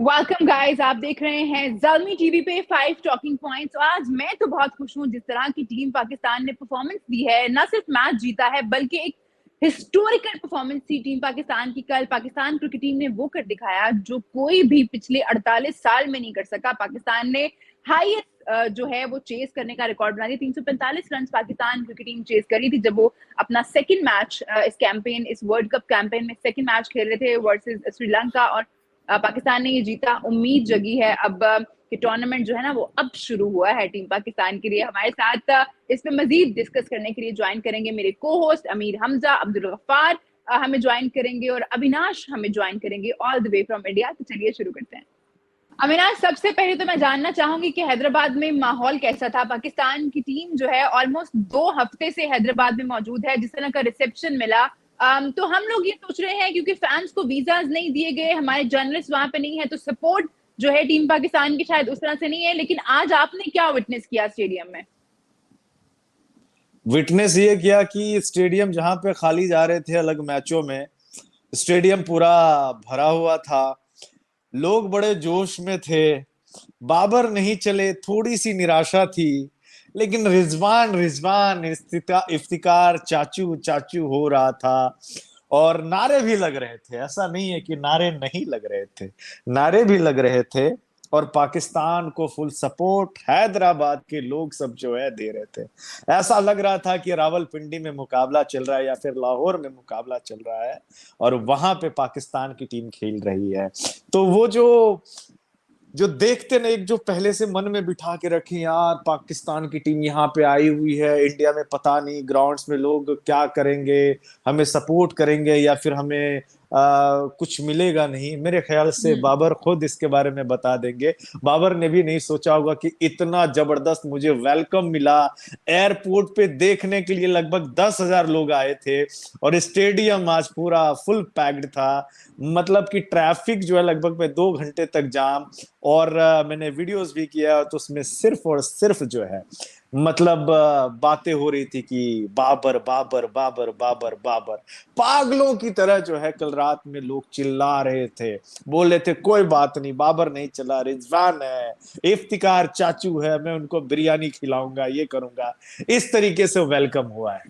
Welcome guys, आप देख रहे हैं ज़ालमी टीवी पे 5 टॉकिंग पॉइंट्स। आज मैं तो बहुत खुश हूँ जिस तरह की टीम पाकिस्तान ने परफॉर्मेंस दी है। न सिर्फ मैच जीता है बल्कि एक हिस्टोरिकल परफॉर्मेंस थी टीम पाकिस्तान की। कल पाकिस्तान क्रिकेट टीम ने वो कर दिखाया जो कोई भी पिछले 48 साल में नहीं कर सका। पाकिस्तान ने हाईएस्ट जो है वो चेस करने का रिकॉर्ड बना दिया। 345 run Pakistan cricket team chess करी थी जब वो अपना सेकंड मैच इस वर्ल्ड कप कैंपेन में सेकंड मैच खेल रहे थे वर्सेस श्रीलंका, और पाकिस्तान ने ये जीता। उम्मीद जगी है अब कि टूर्नामेंट जो है ना वो अब शुरू हुआ है टीम पाकिस्तान के लिए। हमारे साथ इस पे मजीद डिस्कस करने के लिए ज्वाइन करेंगे मेरे को होस्ट अमीर हमजा, अब्दुल गफ्फार हमें ज्वाइन करेंगे और अविनाश हमें ज्वाइन करेंगे all the way from India. तो चलिए शुरू करते हैं। अविनाश, सबसे पहले तो मैं जानना चाहूंगी कि हैदराबाद में माहौल कैसा था। पाकिस्तान की टीम जो है ऑलमोस्ट 2 हफ्ते से हैदराबाद में मौजूद है। जिस तरह का रिसेप्शन मिला, तो हम लोग ये सोच रहे हैं क्योंकि फैंस को वीजाज नहीं दिए गए, हमारे जर्नलिस्ट वहां पे नहीं है, तो सपोर्ट जो है टीम पाकिस्तान की शायद उस तरह से नहीं है। लेकिन आज आपने क्या विटनेस किया स्टेडियम में? विटनेस ये किया कि स्टेडियम जहां पे खाली जा रहे थे अलग मैचों में, स्टेडियम पूरा भरा हुआ था। लोग बड़े जोश में थे। बाबर नहीं चले, थोड़ी सी निराशा थी, लेकिन रिजवान रिजवान इफ्तिकार चाचू चाचू हो रहा था। और नारे भी लग रहे थे, ऐसा नहीं है कि नारे नहीं लग रहे थे, नारे भी लग रहे थे। और पाकिस्तान को फुल सपोर्ट हैदराबाद के लोग सब जो है दे रहे थे। ऐसा लग रहा था कि रावलपिंडी में मुकाबला चल रहा है या फिर लाहौर में मुकाबला चल रहा है और वहां पे पाकिस्तान की टीम खेल रही है। तो वो जो जो देखते ना, एक जो पहले से मन में बिठा के रखे, यार पाकिस्तान की टीम यहाँ पे आई हुई है, इंडिया में पता नहीं ग्राउंड्स में लोग क्या करेंगे, हमें सपोर्ट करेंगे या फिर हमें कुछ मिलेगा नहीं। मेरे ख्याल से बाबर खुद इसके बारे में बता देंगे। बाबर ने भी नहीं सोचा होगा कि इतना जबरदस्त मुझे वेलकम मिला। एयरपोर्ट पे देखने के लिए लगभग 10,000 लोग आए थे और स्टेडियम आज पूरा फुल पैक्ड था। मतलब कि ट्रैफिक जो है लगभग में 2 घंटे तक जाम। और मैंने वीडियोस भी किया तो उसमें सिर्फ और सिर्फ जो है मतलब बातें हो रही थी कि बाबर बाबर बाबर बाबर बाबर। पागलों की तरह जो है कल रात में लोग चिल्ला रहे थे, बोल रहे थे कोई बात नहीं, बाबर नहीं चला, रिजवान है, इफ्तिकार चाचू है, मैं उनको बिरयानी खिलाऊंगा, ये करूंगा। इस तरीके से वेलकम हुआ है।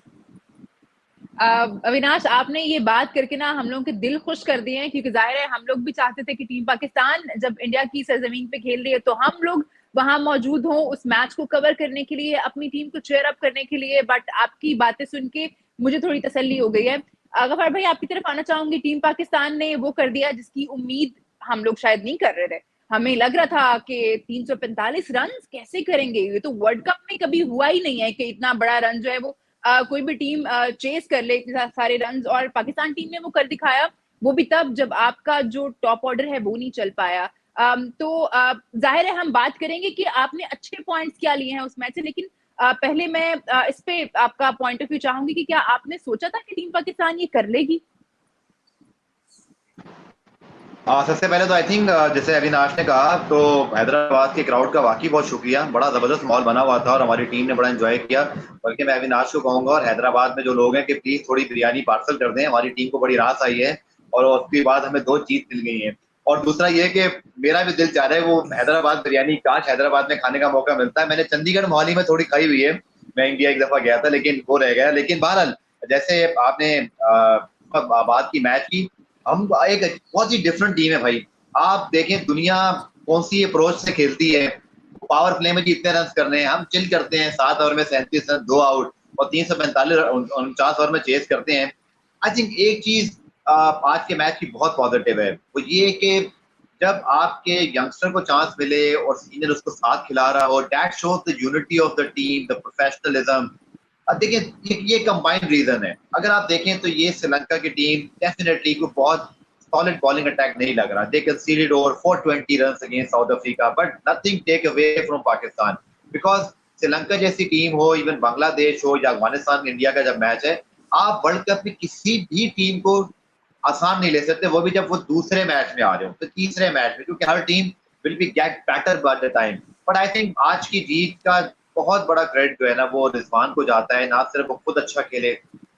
अविनाश, आपने ये बात करके ना हम लोगों के दिल खुश कर दिए हैं, क्योंकि जाहिर है हम लोग भी चाहते थे कि टीम पाकिस्तान जब इंडिया की सरजमीन पे खेल रही है तो हम लोग वहां मौजूद हों उस मैच को कवर करने के लिए, अपनी टीम को चेयर अप करने के लिए। बट आपकी बातें सुन के मुझे थोड़ी तसल्ली हो गई है। गफार भाई, आपकी तरफ आना चाहूंगी। टीम पाकिस्तान ने वो कर दिया जिसकी उम्मीद हम लोग शायद नहीं कर रहे थे। हमें लग रहा था कि 345 रन कैसे करेंगे, ये तो वर्ल्ड कप में कभी हुआ ही नहीं है कि इतना बड़ा रन जो है वो कोई भी टीम चेस कर ले इतने सारे रन। और पाकिस्तान टीम ने वो कर दिखाया, वो भी तब जब आपका जो टॉप ऑर्डर है वो नहीं चल पाया। तो जाहिर है हम बात करेंगे कि आपने अच्छे पॉइंट्स क्या लिए हैं उस मैच से, लेकिन पहले मैं इस पे आपका पॉइंट ऑफ व्यू चाहूंगी कि क्या आपने सोचा था कि टीम पाकिस्तान ये कर लेगी? सबसे पहले तो आई थिंक जैसे अविनाश ने कहा, तो हैदराबाद के क्राउड का वाकई बहुत शुक्रिया। बड़ा जबरदस्त माहौल बना हुआ था और हमारी टीम ने बड़ा एंजॉय किया। बल्कि मैं अविनाश को कहूंगा और हैदराबाद में जो लोग हैं कि प्लीज थोड़ी बिरयानी पार्सल कर दें, हमारी टीम को बड़ी राहत आई है और उसके बाद हमें 2 चीज मिल गई है। और दूसरा ये कि मेरा भी दिल चाह रहा है वो हैदराबाद बिरयानी, काश हैदराबाद में खाने का मौका मिलता है। मैंने चंडीगढ़ मोहाली में थोड़ी खाई हुई है, मैं इंडिया एक दफा गया था लेकिन वो रह गया। लेकिन बहरहाल जैसे आपने बात की मैच की, हम एक बहुत ही डिफरेंट टीम है भाई। आप देखें दुनिया कौन सी अप्रोच से खेलती है। पावर प्ले में भी इतने रन करने हैं, हम चिल करते हैं 7 ओवर में 37 रन 2 आउट और 345 49 ओवर में चेस करते हैं। आई थिंक एक चीज आज के मैच की बहुत पॉजिटिव है, वो ये कि जब आपके यंगस्टर को चांस मिले और सीनियर उसको साथ खिला रहा हो, that shows the unity of the team, the professionalism. अब देखिए ये कंबाइंड रीजन है। अगर आप देखें तो ये श्रीलंका की टीम डेफिनेटली को बहुत सॉलिड बॉलिंग अटैक नहीं लग रहा। दे considered over 420 runs against south Africa, but nothing take away from Pakistan. Because Sri Lanka जैसी टीम हो, इवन बांग्लादेश हो या अफगानिस्तान इंडिया का जब मैच है, आप वर्ल्ड कप में किसी भी टीम को आसान नहीं ले सकते, वो भी जब वो दूसरे मैच में आ रहे हो, तो तीसरे मैच में, क्योंकि हर team will be get better by the time. But I think आज की जीत का बहुत बड़ा क्रेडिट जो है ना वो रिजवान को जाता है। ना सिर्फ वो खुद अच्छा खेले,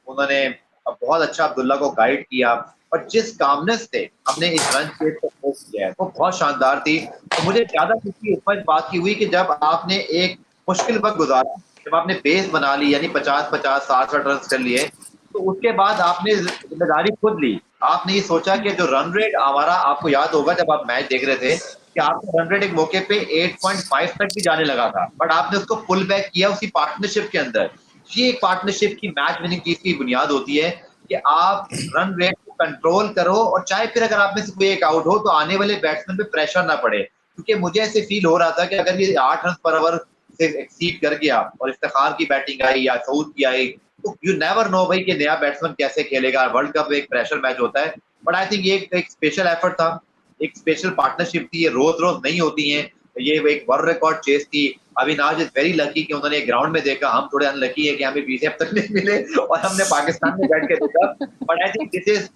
उन्होंने बहुत अच्छा अब्दुल्ला को गाइड किया, बट जिस कामनेस से हमने इस रन चेज को फेस किया है वो बहुत शानदार थी। तो मुझे ज्यादा खुशी इस बात की हुई कि जब आपने एक मुश्किल वक्त गुजारा, जब आपने बेस बना ली यानी 50-50 60-60 रन कर लिए, तो उसके बाद आपने जिम्मेदारी खुद ली। आपने ये सोचा कि जो रन रेट हमारा, आपको याद होगा जब आप मैच देख रहे थे कि आपका रन रेट एक मौके पे 8.5 तक भी जाने लगा था, बट आपने उसको पुल बैक किया उसी पार्टनरशिप के अंदर। ये एक पार्टनरशिप की मैच विनिंग चीज की बुनियाद होती है कि आप रन रेट को कंट्रोल करो, और चाहे फिर अगर आप में से कोई एक आउट हो तो आने वाले बैट्समैन पे प्रेशर ना पड़े। क्योंकि मुझे ऐसे फील हो रहा था कि अगर ये 8 रन पर ओवर से एक्सीड कर गया और इफ्तिखार की बैटिंग आई या सऊद की आई, तो यू नेवर नो भाई कि नया बैट्समैन कैसे खेलेगा। वर्ल्ड कप एक प्रेशर मैच होता है, बट आई थिंक ये एक स्पेशल एफर्ट था, एक स्पेशल पार्टनरशिप थी। ये रोज रोज नहीं होती है, ये एक वर्ल्ड रिकॉर्ड चेस थी। अविनाश इज वेरी लकी कि उन्होंने ग्राउंड में देखा, हम थोड़े अनलकी है कि हमें बीजेप तक नहीं मिले और हमने पाकिस्तान में बैठ के देखा। But I think this is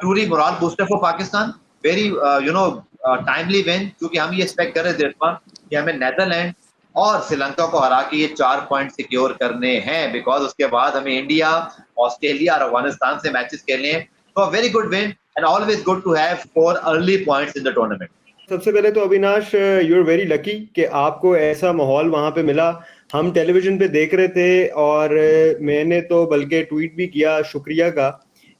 truly moral booster for Pakistan, very you know timely win, क्योंकि हम ये एक्सपेक्ट कर रहे थे कि हमें नेदरलैंड और श्रीलंका को हरा के ये 4 पॉइंट सिक्योर करने हैं, बिकॉज उसके बाद हमें इंडिया, ऑस्ट्रेलिया और अफगानिस्तान से मैचेस खेलने हैं। तो very good win and always good to have 4 early points in the tournament. सबसे पहले तो Avinash, you are very lucky कि आपको ऐसा माहौल वहां पे मिला। हम टेलीविजन पे देख रहे थे और मैंने तो बल्कि ट्वीट भी किया शुक्रिया का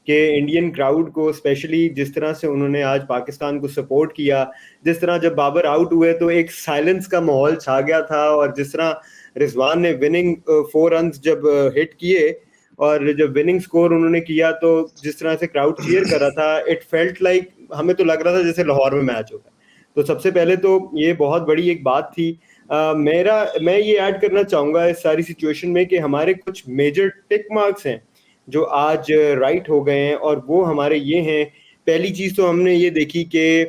कि इंडियन क्राउड को स्पेशली जिस तरह से उन्होंने आज पाकिस्तान को सपोर्ट किया। जिस तरह जब बाबर आउट हुए तो एक साइलेंस का माहौल छा गया था, और जिस तरह रिजवान ने विनिंग 4 रन जब हिट किए और जब विनिंग स्कोर उन्होंने किया तो जिस तरह से क्राउड चीयर कर रहा था, इट फेल्ट लाइक, हमें तो लग रहा था जैसे लाहौर में मैच होता है। तो सबसे पहले तो ये बहुत बड़ी एक बात थी। मैं ये ऐड करना चाहूँगा इस सारी सिचुएशन में कि हमारे कुछ मेजर टिक मार्क्स हैं जो आज राइट हो गए हैं, और वो हमारे ये हैं। पहली चीज़ तो हमने ये देखी कि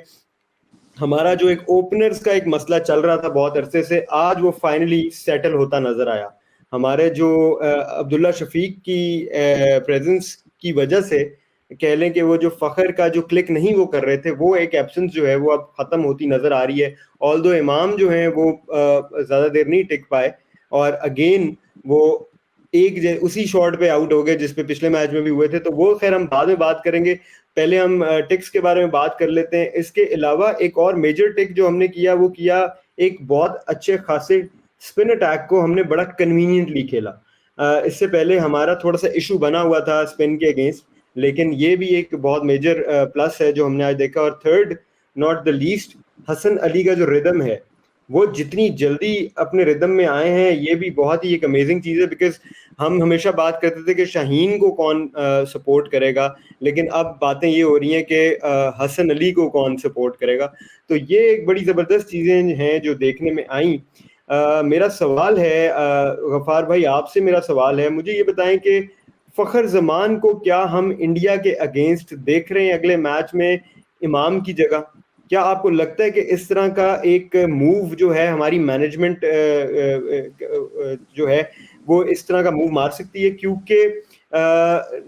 हमारा जो एक ओपनर्स का एक मसला चल रहा था बहुत अरसे से, आज वो फाइनली सेटल होता नजर आया। हमारे जो अब्दुल्ला शफीक की प्रेजेंस की वजह से कह लें कि वो जो फ़खर का जो क्लिक नहीं वो कर रहे थे, वो एक एब्सेंस जो है वो अब ख़त्म होती नज़र आ रही है। ऑल्दो इमाम जो है वो ज़्यादा देर नहीं टिक पाए, और अगेन वो उसी शॉट पे आउट हो गए जिस पे पिछले मैच में भी हुए थे। तो वो खैर हम बाद में बात करेंगे, पहले हम टिक्स के बारे में बात कर लेते हैं। इसके अलावा एक और मेजर टिक जो हमने किया वो किया, एक बहुत अच्छे खासे स्पिन अटैक को हमने बड़ा कन्वीनियंटली खेला। इससे पहले हमारा थोड़ा सा इशू बना हुआ था स्पिन के अगेंस्ट, लेकिन ये भी एक बहुत मेजर प्लस है जो हमने आज देखा। और third not the least, Hasan Ali का जो रिदम है वो जितनी जल्दी अपने रिदम में आए हैं, ये भी बहुत ही एक अमेजिंग चीज़ है। बिकॉज हम हमेशा बात करते थे कि शाहीन को कौन सपोर्ट करेगा, लेकिन अब बातें ये हो रही हैं कि हसन अली को कौन सपोर्ट करेगा। तो ये एक बड़ी ज़बरदस्त चीज़ें हैं जो देखने में आई। मेरा सवाल है गफ़ार भाई, आपसे मेरा सवाल है, मुझे ये बताएं कि फ़खर जमान को क्या हम इंडिया के अगेंस्ट देख रहे हैं अगले मैच में इमाम की जगह? क्या आपको लगता है कि इस तरह का एक मूव जो है हमारी मैनेजमेंट जो है वो इस तरह का मूव मार सकती है? क्योंकि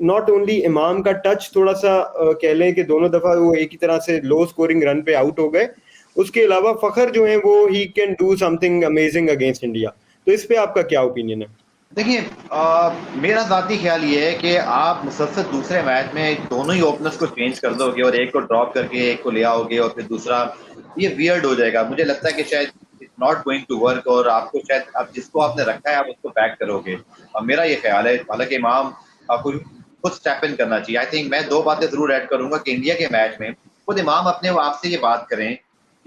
नॉट ओनली इमाम का टच थोड़ा सा कह लें कि दोनों दफ़ा वो एक ही तरह से लो स्कोरिंग रन पे आउट हो गए, उसके अलावा फ़खर जो है वो he can do something amazing against India. तो इस पे आपका क्या ओपिनियन है? देखिए, मेरा ज़ाती ख्याल ये है कि आप मुसलसल दूसरे मैच में दोनों ही ओपनर्स को चेंज कर दोगे और एक को ड्रॉप करके एक को ले आओगे और फिर दूसरा, ये वियर्ड हो जाएगा। मुझे लगता है कि शायद it's not going to work, और आपको शायद आप जिसको आपने रखा है आप उसको बैक करोगे। और मेरा ये ख्याल है, हालांकि इमाम आपको खुद स्टेप इन करना चाहिए। आई थिंक मैं 2 बातें ज़रूर ऐड करूँगा कि इंडिया के मैच में खुद इमाम अपने आप से ये बात करें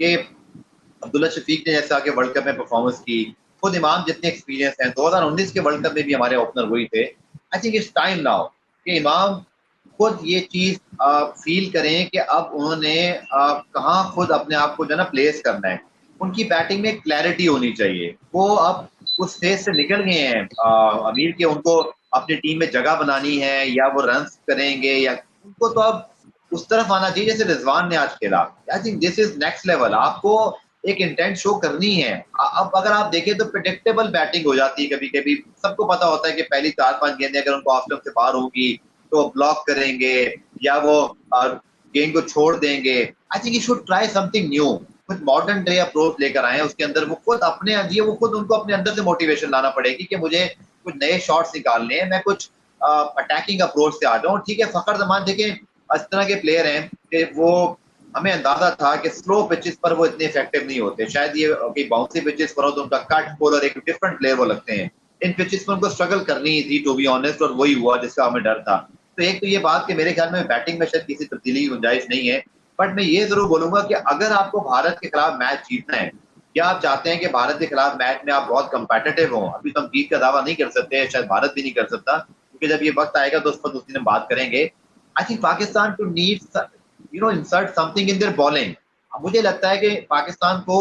कि अब्दुल्ला शफीक ने जैसे आके वर्ल्ड कप में परफॉर्मेंस की, खुद इमाम जितने एक्सपीरियंस हैं, 2019 के वर्ल्ड कप में भी हमारे ओपनर वही थे। I think it's time now कि इमाम खुद ये चीज फील करें कि अब उन्होंने कहाँ खुद अपने आप को जो है ना प्लेस करना है। उनकी बैटिंग में क्लैरिटी होनी चाहिए। वो अब उस फेज से निकल गए हैं अमीर के, उनको अपनी टीम में जगह बनानी है या वो रन करेंगे, या उनको तो अब उस तरफ आना चाहिए जैसे रिजवान ने आज खेला। I think this is next level. आपको एक इंटेंट शो करनी है। अब अगर आप देखें तो प्रेडिक्टेबल बैटिंग हो जाती है कभी कभी। सबको पता होता है कि पहली 4-5 गेंदें अगर उनको ऑफ स्टंप से बाहर होगी तो ब्लॉक करेंगे या वो गेंद को छोड़ देंगे। I think you should try something new, कुछ मॉडर्न डे अप्रोच लेकर आए। उसके अंदर वो खुद उनको अपने अंदर से मोटिवेशन लाना पड़ेगी कि मुझे कुछ नए शॉट्स निकालने हैं, मैं कुछ अटैकिंग अप्रोच से आ जाऊँ। ठीक है, फ़खर जमान देखें इस तरह के प्लेयर हैं कि वो हमें अंदाजा था कि स्लो पिचेस पर वो इतने इफेक्टिव नहीं होते। शायद ये बाउंसी पिचेस पर हो तो उनका कट बॉल और एक डिफरेंट प्लेयर वो लगते हैं। इन पिचेस पर उनको स्ट्रगल करनी ही थी टू बी ऑनेस्ट, और वही हुआ जिसका हमें डर था। तो एक तो ये बात कि मेरे ख्याल में बैटिंग में शायद किसी तब्दीली की गुंजाइश नहीं है, बट मैं ये जरूर बोलूंगा कि अगर आपको भारत के खिलाफ मैच जीतना है या आप चाहते हैं कि भारत के खिलाफ मैच में आप बहुत कंपेटिटिव हो, अभी तो हम जीत का दावा नहीं कर सकते, शायद भारत भी नहीं कर सकता, क्योंकि जब ये वक्त आएगा तो उस पर दूसरी दिन बात करेंगे। I think Pakistan to need insert something in their bowling. मुझे लगता है कि पाकिस्तान को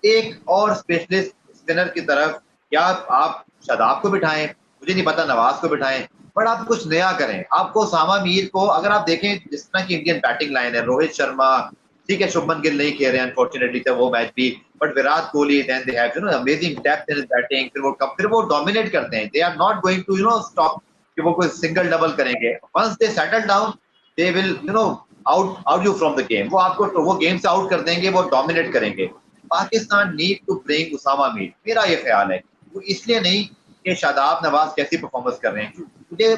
एक और स्पेशलिस्ट स्पिनर की तरफ, या आप शादाब को बिठाएं, मुझे नहीं पता नवाज को बिठाएं, बट आप कुछ नया करें। आपको उसामा मीर को अगर आप देखें, जिस तरह की इंडियन बैटिंग लाइन है, रोहित शर्मा, ठीक है शुभमन गिल नहीं खेल रहे अनफॉर्चुनेटली तो वो मैच भी, but Virat Kohli then they have amazing depth in batting, फिर वो डोमिनेट करते हैं। They are not going to stop कि वो कोई सिंगल डबल करेंगे। Once they settle down they will out you from the game. वो आपको वो गेम से आउट कर देंगे, वो डोमिनेट करेंगे। Pakistan need to bring Usama Mir, मेरा ये ख्याल है। वो इसलिए नहीं कि शादाब नवाज कैसी परफॉर्मेंस कर रहे हैं, मुझे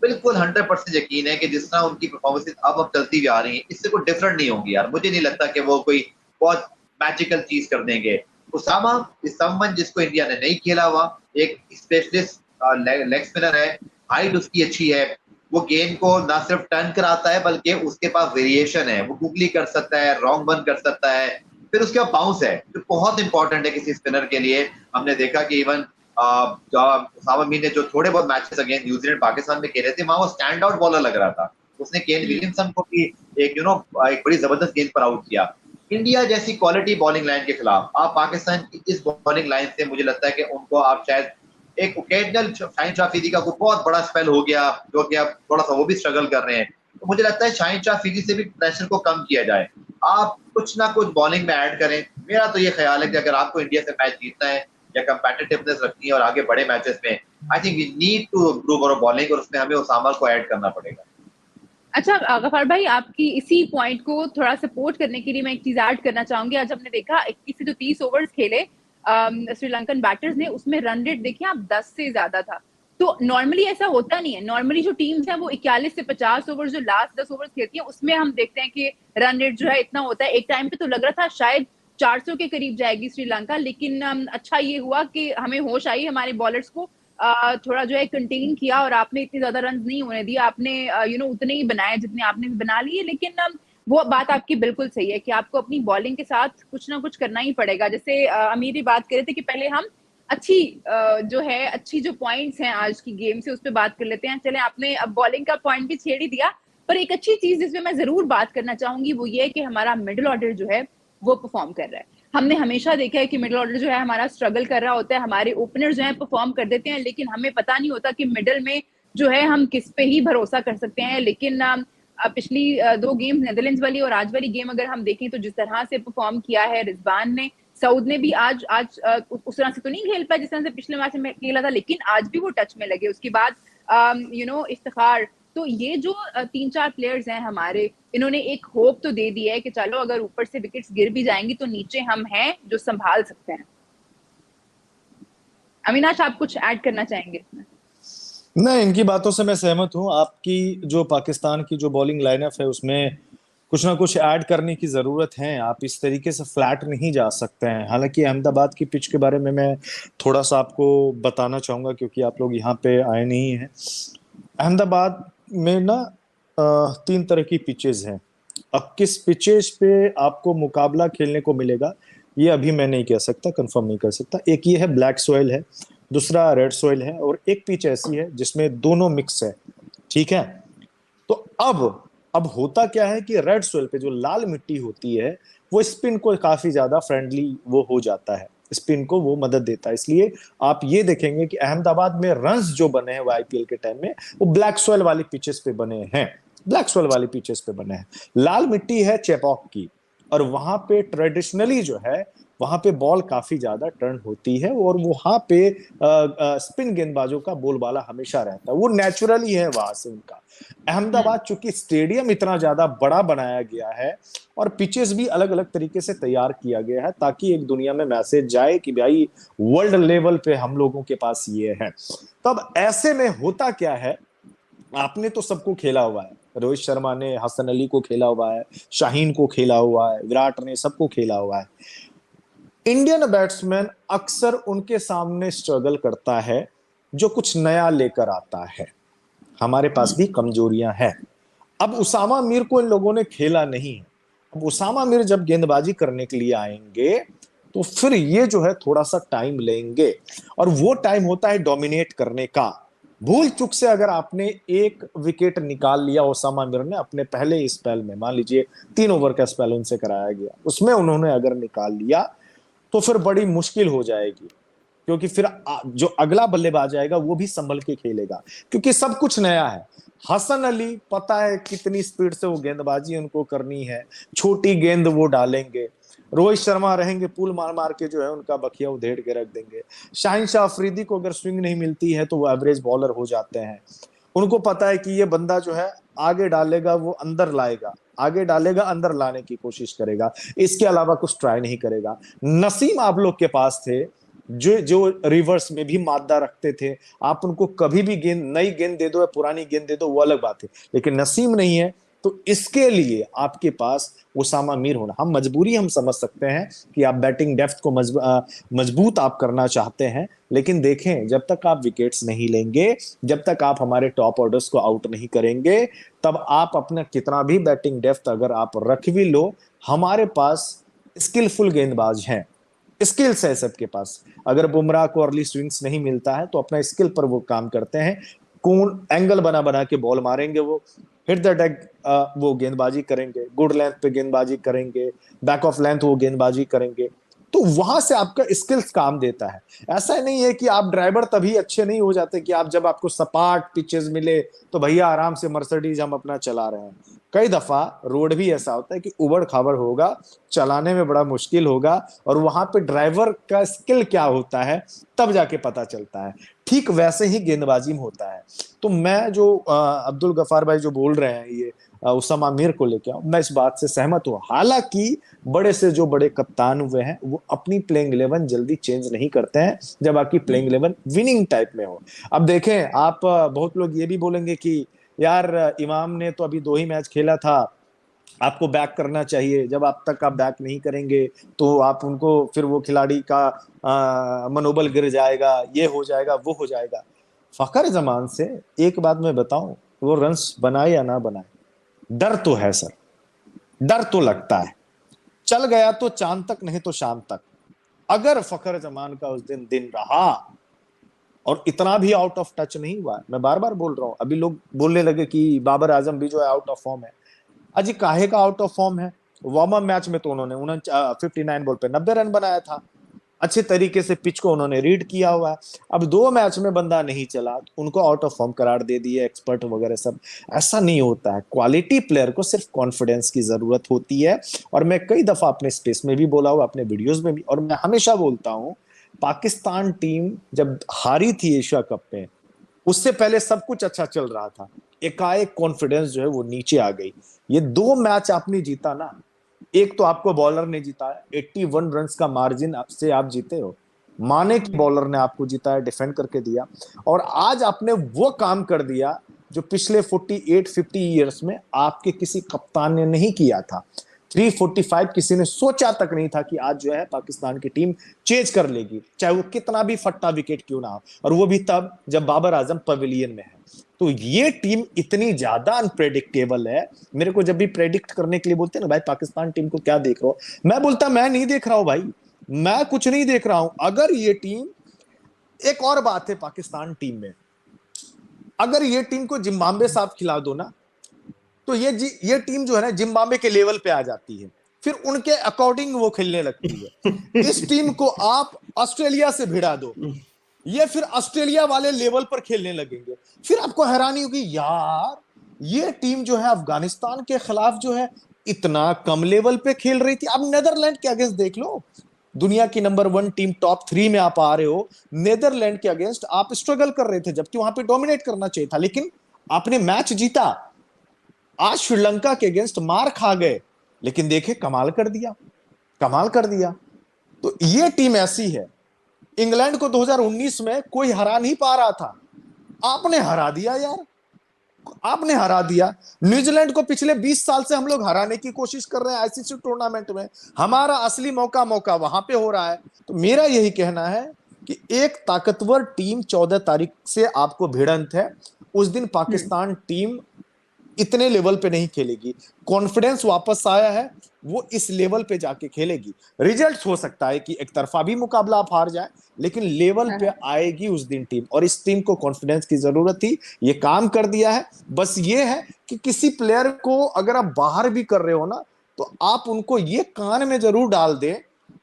बिल्कुल 100% यकीन है कि जिस तरह उनकी परफॉर्मेंस अब चलती हुई आ रही है, इससे कोई डिफरेंट नहीं होंगी यार। मुझे नहीं लगता कि वो कोई बहुत मैजिकल चीज कर देंगे। उसामा इज समवन जिसको इंडिया ने नहीं खेला हुआ, एक स्पेशलिस्ट लेग स्पिनर है, हाइट उसकी अच्छी है, वो गेंद को ना सिर्फ टर्न कराता है बल्कि उसके पास वेरिएशन है, वो गुगली कर सकता है, रॉन्ग बन कर सकता है, फिर उसके बाद बाउंस है जो बहुत इंपॉर्टेंट है किसी स्पिनर के लिए। हमने देखा कि इवन उसामा मीर ने जो थोड़े बहुत मैचेस अगेंस्ट न्यूजीलैंड पाकिस्तान में खेले थे, वहां वो स्टैंड आउट बॉलर लग रहा था। उसने केन विलियमसन को भी एक एक बड़ी जबरदस्त गेंद पर आउट किया। इंडिया जैसी क्वालिटी बॉलिंग लाइन के खिलाफ आप पाकिस्तान की इस बॉलिंग लाइन से, मुझे लगता है कि उनको आप शायद एक ओकेजनल शाहीन शाह अफरीदी का कोई बहुत बड़ा स्पेल हो गया जो कि अब थोड़ा सा वो भी स्ट्रगल कर रहे हैं, तो मुझे लगता है शाहीन शाह अफरीदी से भी प्रेशर को कम किया जाए, आप कुछ ना कुछ बॉलिंग में ऐड करें। मेरा तो ये ख्याल है कि अगर आपको इंडिया से मैच जीतना है या कंपेटिटिवनेस रखनी है और आगे बड़े मैचेस में, I think we need to improve our bowling, और उसमें हमें उसामा को ऐड करना पड़ेगा। अच्छा गफार भाई, आपकी इसी पॉइंट को थोड़ा सपोर्ट करने के लिए मैं एक चीज ऐड करना चाहूंगी। आज हमने देखा 21 से जो 30 ओवर्स खेले श्रीलंकन बैटर्स ने, उसमें रन रेट देखिए आप 10 से ज्यादा था। तो नॉर्मली ऐसा होता नहीं है। नॉर्मली जो टीम्स हैं वो 41 से 50 ओवर जो लास्ट 10 ओवर्स खेलती हैं उसमें हम देखते हैं कि रन रेट जो है इतना होता है। एक टाइम पे तो लग रहा था शायद 400 के करीब जाएगी श्रीलंका, लेकिन अच्छा ये हुआ कि हमें होश आई, हमारे बॉलर्स को थोड़ा जो है कंटेन किया और आपने इतने ज्यादा रन नहीं होने दिया। आपने उतने ही बनाए जितने आपने भी बना लिए, लेकिन वो बात आपकी बिल्कुल सही है कि आपको अपनी बॉलिंग के साथ कुछ ना कुछ करना ही पड़ेगा। जैसे अमीर भी बात कर रहे थे कि पहले हम अच्छी जो पॉइंट्स हैं आज की गेम से उस पर बात कर लेते हैं। चले, आपने अब बॉलिंग का पॉइंट भी छेड़ ही दिया, पर एक अच्छी चीज जिसपे मैं जरूर बात करना चाहूंगी वो ये है कि हमारा मिडिल ऑर्डर जो है वो परफॉर्म कर रहा है। हमने हमेशा देखा है कि मिडिल ऑर्डर जो है हमारा स्ट्रगल कर रहा होता है, हमारे ओपनर जो है परफॉर्म कर देते हैं, लेकिन हमें पता नहीं होता कि मिडिल में जो है हम किस पे ही भरोसा कर सकते हैं। लेकिन पिछली 2 गेम नेदरलैंड्स वाली और आज वाली गेम अगर हम देखें तो जिस तरह से परफॉर्म किया है रिजवान ने, सऊद ने भी आज उस तरह से तो नहीं खेल पाया जिस तरह से पिछले मैच में खेला था, लेकिन आज भी वो टच में लगे। उसके बाद इफ्तिखार, तो ये जो 3-4 प्लेयर्स हैं हमारे, इन्होंने एक होप तो दे दिया है कि चलो अगर ऊपर से विकेट्स गिर भी जाएंगी तो नीचे हम हैं जो संभाल सकते हैं। अविनाश, आप कुछ ऐड करना चाहेंगे? नहीं, इनकी बातों से मैं सहमत हूं। आपकी जो पाकिस्तान की जो बॉलिंग लाइनअप है उसमें कुछ ना कुछ ऐड करने की जरूरत है। आप इस तरीके से फ्लैट नहीं जा सकते हैं। हालांकि अहमदाबाद की पिच के बारे में मैं थोड़ा सा आपको बताना चाहूंगा क्योंकि आप लोग यहाँ पे आए नहीं हैं। अहमदाबाद में ना 3 तरह की पिचेस हैं। अब किस पिचेस पे आपको मुकाबला खेलने को मिलेगा ये अभी मैं नहीं कह सकता, कंफर्म नहीं कर सकता। एक ये है ब्लैक सॉइल है, दूसरा रेड सॉइल है, और एक पिच ऐसी है जिसमें दोनों मिक्स है। ठीक है, तो अब होता क्या है कि रेड सॉइल पे जो लाल मिट्टी होती है वो स्पिन को काफी ज्यादा फ्रेंडली वो हो जाता है, स्पिन को वो मदद देता है। इसलिए आप ये देखेंगे कि अहमदाबाद में रन्स जो बने हैं वो आईपीएल के टाइम में वो ब्लैक सॉइल वाली पिचेस पे बने हैं, ब्लैक सॉइल वाली पिचेस पे बने हैं। लाल मिट्टी है चेपॉक की, और वहां पे ट्रेडिशनली जो है वहां पे बॉल काफी ज्यादा टर्न होती है और वहां पे स्पिन गेंदबाजों का बोलबाला हमेशा रहता है, वो नेचुरली है वहां से उनका। अहमदाबाद चूंकि स्टेडियम इतना ज्यादा बड़ा बनाया गया है और पिचेस भी अलग अलग तरीके से तैयार किया गया है ताकि एक दुनिया में मैसेज जाए कि भाई वर्ल्ड लेवल पे हम लोगों के पास ये है। तब ऐसे में होता क्या है आपने तो सबको खेला हुआ है, रोहित शर्मा ने हसन अली को खेला हुआ है, शाहीन को खेला हुआ है, विराट ने सबको खेला हुआ है। इंडियन बैट्समैन अक्सर उनके सामने स्ट्रगल करता है जो कुछ नया लेकर आता है। हमारे पास भी कमजोरियां हैं। अब उसामा मीर को इन लोगों ने खेला नहीं है। अब उसामा मीर जब गेंदबाजी करने के लिए आएंगे तो फिर ये जो है थोड़ा सा टाइम लेंगे, और वो टाइम होता है डोमिनेट करने का। भूल चूक से अगर आपने एक विकेट निकाल लिया उसामा मीर ने अपने पहले स्पेल में, मान लीजिए 3 ओवर का स्पेल उनसे कराया गया, उसमें उन्होंने अगर निकाल लिया तो फिर बड़ी मुश्किल हो जाएगी, क्योंकि फिर जो अगला बल्लेबाज आएगा वो भी संभल के खेलेगा, क्योंकि सब कुछ नया है। हसन अली पता है कितनी स्पीड से वो गेंदबाजी उनको करनी है, छोटी गेंद वो डालेंगे। रोहित शर्मा रहेंगे पुल मार मार के जो है उनका बखिया उधेड़ के रख देंगे। शाहीन शाह अफरीदी को अगर स्विंग नहीं मिलती है तो वो एवरेज बॉलर हो जाते हैं। उनको पता है कि ये बंदा जो है आगे डालेगा वो अंदर लाएगा, आगे डालेगा अंदर लाने की कोशिश करेगा, इसके अलावा कुछ ट्राई नहीं करेगा। नसीम आप लोग के पास थे जो जो रिवर्स में भी मादा रखते थे, आप उनको कभी भी गेंद, नई गेंद दे दो या पुरानी गेंद दे दो वो अलग बात है, लेकिन नसीम नहीं है। तो इसके लिए आपके पास उसामा मीर होना, हम मजबूरी हम समझ सकते हैं कि आप बैटिंग डेप्थ को मजबूत आप करना चाहते हैं, लेकिन देखें जब तक आप विकेट्स नहीं लेंगे, जब तक आप हमारे टॉप ऑर्डर्स को आउट नहीं करेंगे, तब आप अपना कितना भी बैटिंग डेप्थ अगर आप रख भी लो, हमारे पास स्किलफुल गेंदबाज हैं, स्किल्स है सबके पास। अगर बुमराह को अर्ली स्विंग्स नहीं मिलता है तो अपना स्किल पर वो काम करते हैं, कौन एंगल बना बना के बॉल मारेंगे, वो हिट द डेक वो गेंदबाजी करेंगे, गुड लेंथ पे गेंदबाजी करेंगे, बैक ऑफ लेंथ वो गेंदबाजी करेंगे। तो वहां से आपका स्किल्स काम देता है। ऐसा नहीं है कि आप ड्राइवर तभी अच्छे नहीं हो जाते कि आप जब आपको सपाट पिचेस मिले तो भैया आराम से मर्सिडीज हम अपना चला रहे हैं। कई दफा रोड भी ऐसा होता है कि उबड़ खाबड़ होगा, चलाने में बड़ा मुश्किल होगा, और वहां पे ड्राइवर का स्किल क्या होता है तब जाके पता चलता है। ठीक वैसे ही गेंदबाजी में होता है। तो मैं जो अब्दुल गफार भाई जो बोल रहे हैं ये उसामा मीर को लेकर, मैं इस बात से सहमत हूं। हालांकि बड़े से जो बड़े कप्तान हुए हैं वो अपनी प्लेइंग 11 जल्दी चेंज नहीं करते हैं जब आपकी प्लेइंग 11 विनिंग टाइप में हो। अब देखें आप, बहुत लोग ये भी बोलेंगे कि यार इमाम ने तो अभी 2 ही मैच खेला था, आपको बैक करना चाहिए, जब आप तक आप बैक नहीं करेंगे तो आप उनको, फिर वो खिलाड़ी का मनोबल गिर जाएगा, ये हो जाएगा वो हो जाएगा। फखर जमान से एक बात मैं बताऊं, वो रन्स बनाए या ना बनाए, डर तो है सर, डर तो लगता है। चल गया तो चांद तक, नहीं तो शाम तक। अगर फखर जमान का उस दिन रहा, और इतना भी आउट ऑफ टच नहीं हुआ है, मैं बार बार बोल रहा हूं, अभी लोग बोलने लगे कि बाबर आजम भी जो है आउट ऑफ फॉर्म है। अजी काहे का आउट ऑफ फॉर्म है? वार्म अप मैच में तो उन्होंने 59 बॉल पे 90 रन बनाया था, अच्छे तरीके से पिच को उन्होंने रीड किया हुआ है। अब 2 मैच में बंदा नहीं चला, उनको आउट ऑफ फॉर्म करार दे दिए एक्सपर्ट वगैरह सब। ऐसा नहीं होता है। क्वालिटी प्लेयर को सिर्फ कॉन्फिडेंस की जरूरत होती है, और मैं कई दफा अपने स्पेस में भी बोला हुआ, अपने वीडियोस में भी, और मैं हमेशा बोलता हूं, पाकिस्तान टीम जब हारी थी एशिया कप में, उससे पहले सब कुछ अच्छा चल रहा था, एकाएक कॉन्फिडेंस जो है वो नीचे आ गई। ये 2 मैच आपने जीता ना, एक तो आपको बॉलर ने जीता है, 81 रन का मार्जिन से आप जीते हो, माने की बॉलर ने आपको जीता है, डिफेंड करके दिया, और आज आपने वो काम कर दिया जो पिछले 48-50 ईयर्स में आपके किसी कप्तान ने नहीं किया था। 345 किसी ने सोचा तक नहीं था कि आज जो है पाकिस्तान की टीम चेज कर लेगी, चाहे वो कितना भी फट्टा विकेट क्यों ना हो, और वो भी तब जब बाबर आजम पवेलियन में है। तो ये टीम इतनी ज्यादा अनप्रेडिक्टेबल है। मेरे को जब भी प्रेडिक्ट करने के लिए बोलते हैं ना, भाई पाकिस्तान टीम को क्या देख रहे हो, मैं बोलता मैं नहीं देख रहा हूं भाई, मैं कुछ नहीं देख रहा हूं। अगर ये टीम, एक और बात है पाकिस्तान टीम में, अगर ये टीम को जिम्बाब्वे साथ खिला दो ना, तो ये टीम जो है ना जिम्बाब्वे के लेवल पे आ जाती है, फिर उनके अकॉर्डिंग वो खेलने लगती है। इस टीम को आप ऑस्ट्रेलिया से भिड़ा दो, ये फिर ऑस्ट्रेलिया वाले लेवल पर खेलने लगेंगे, फिर आपको हैरानी होगी यार ये टीम जो है अफगानिस्तान के खिलाफ जो है इतना कम लेवल पे खेल रही थी। अब नेदरलैंड के अगेंस्ट देख लो, दुनिया की नंबर 1 टीम, टॉप 3 में आप आ रहे हो, नेदरलैंड के अगेंस्ट आप स्ट्रगल कर रहे थे, जबकि वहां पे डोमिनेट करना चाहिए था, लेकिन आपने मैच जीता। आज श्रीलंका के अगेंस्ट मार खा गए, लेकिन देखे कमाल कर दिया, कमाल कर दिया। तो ये टीम ऐसी है। इंग्लैंड को 2019 में कोई हरा नहीं पा रहा था, आपने हरा दिया यार। आपने हरा दिया। न्यूजीलैंड को पिछले 20 साल से हम लोग हराने की कोशिश कर रहे हैं आईसीसी टूर्नामेंट में, हमारा असली मौका वहां पे हो रहा है। तो मेरा यही कहना है कि एक ताकतवर टीम 14 तारीख से आपको भिड़ंत है, उस दिन पाकिस्तान टीम इतने लेवल पे नहीं खेलेगी, कॉन्फिडेंस वापस आया है, वो इस लेवल पे जाके खेलेगी। रिजल्ट हो सकता है कि एक तरफा भी मुकाबला आप हार जाए, लेकिन लेवल पे आएगी उस दिन टीम, और इस टीम को कॉन्फिडेंस की जरूरत थी, ये काम कर दिया है। बस ये है कि किसी प्लेयर को अगर आप बाहर भी कर रहे हो ना, तो आप उनको ये कान में जरूर डाल दें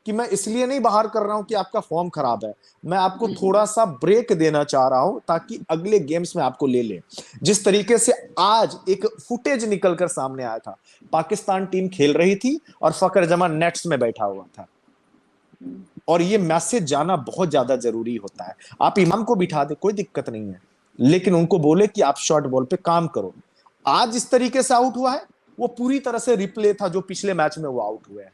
कि मैं इसलिए नहीं बाहर कर रहा हूं कि आपका फॉर्म खराब है, मैं आपको थोड़ा सा ब्रेक देना चाह रहा हूं ताकि अगले गेम्स में आपको ले ले। जिस तरीके से आज एक फुटेज निकलकर सामने आया था, पाकिस्तान टीम खेल रही थी और फकर जमान नेट्स में बैठा हुआ था, और ये मैसेज जाना बहुत ज्यादा जरूरी होता है। आप इमाम को बिठा दे, कोई दिक्कत नहीं है, लेकिन उनको बोले कि आप शॉर्ट बॉल पे काम करो। आज इस तरीके से आउट हुआ है, वो पूरी तरह से रिप्ले था जो पिछले मैच में वो आउट हुए हैं।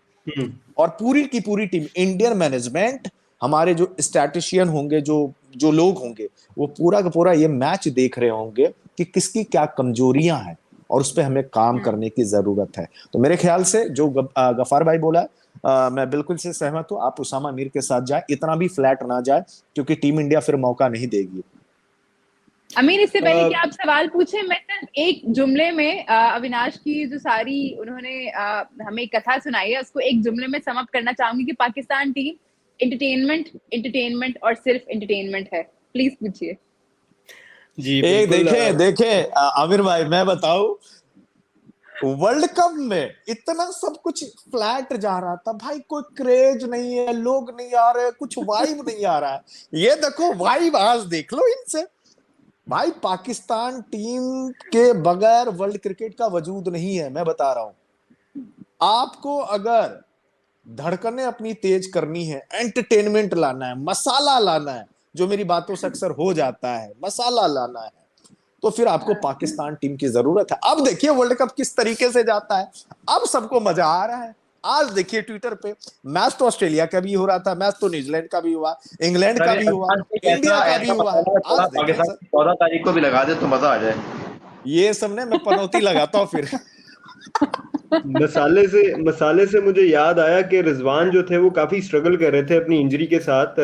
और पूरी की पूरी टीम, इंडियन मैनेजमेंट, हमारे जो स्टैटिशियन होंगे, जो लोग होंगे, वो पूरा का पूरा ये मैच देख रहे होंगे कि किसकी क्या कमजोरियां हैं और उस पर हमें काम करने की जरूरत है। तो मेरे ख्याल से जो गफार भाई बोला, मैं बिल्कुल से सहमत हूं। आप उसामा मीर के साथ जाए, इतना भी फ्लैट ना जाए, क्योंकि टीम इंडिया फिर मौका नहीं देगी। अमीर, इससे पहले कि आप सवाल पूछे, मैं सिर्फ एक जुमले में अविनाश की जो सारी उन्होंने हमें कथा सुनाई है उसको एक जुमले में सम अप करना चाहूंगी कि पाकिस्तान टीम एंटरटेनमेंट और सिर्फ एंटरटेनमेंट है। प्लीज पूछिए जी। देखे आमिर भाई, मैं बताऊं, वर्ल्ड कप में इतना सब कुछ फ्लैट जा रहा था भाई, कोई क्रेज नहीं है, लोग नहीं आ रहे, कुछ वाइब नहीं आ रहा है। ये देखो वाइब आज देख लो इनसे भाई। पाकिस्तान टीम के बगैर वर्ल्ड क्रिकेट का वजूद नहीं है, मैं बता रहा हूं आपको। अगर धड़कनें अपनी तेज करनी है, एंटरटेनमेंट लाना है, मसाला लाना है, जो मेरी बातों से अक्सर हो जाता है, मसाला लाना है, तो फिर आपको पाकिस्तान टीम की जरूरत है। अब देखिए वर्ल्ड कप किस तरीके से जाता है, अब सबको मजा आ रहा है। आज देखिए ट्विटर पे, मैच तो ऑस्ट्रेलिया का भी हो रहा था, मैच तो न्यूजीलैंड का भी हुआ, इंग्लैंड का भी हुआ, इंडिया का भी हुआ है। आज देखिए 14 तारीख को भी लगा दे तो मजा आ जाए। ये सब ने, मैं पनौती लगाता हूँ फिर। मसाले से मुझे याद आया कि रिजवान जो थे वो काफी स्ट्रगल कर रहे थे अपनी इंजरी के साथ,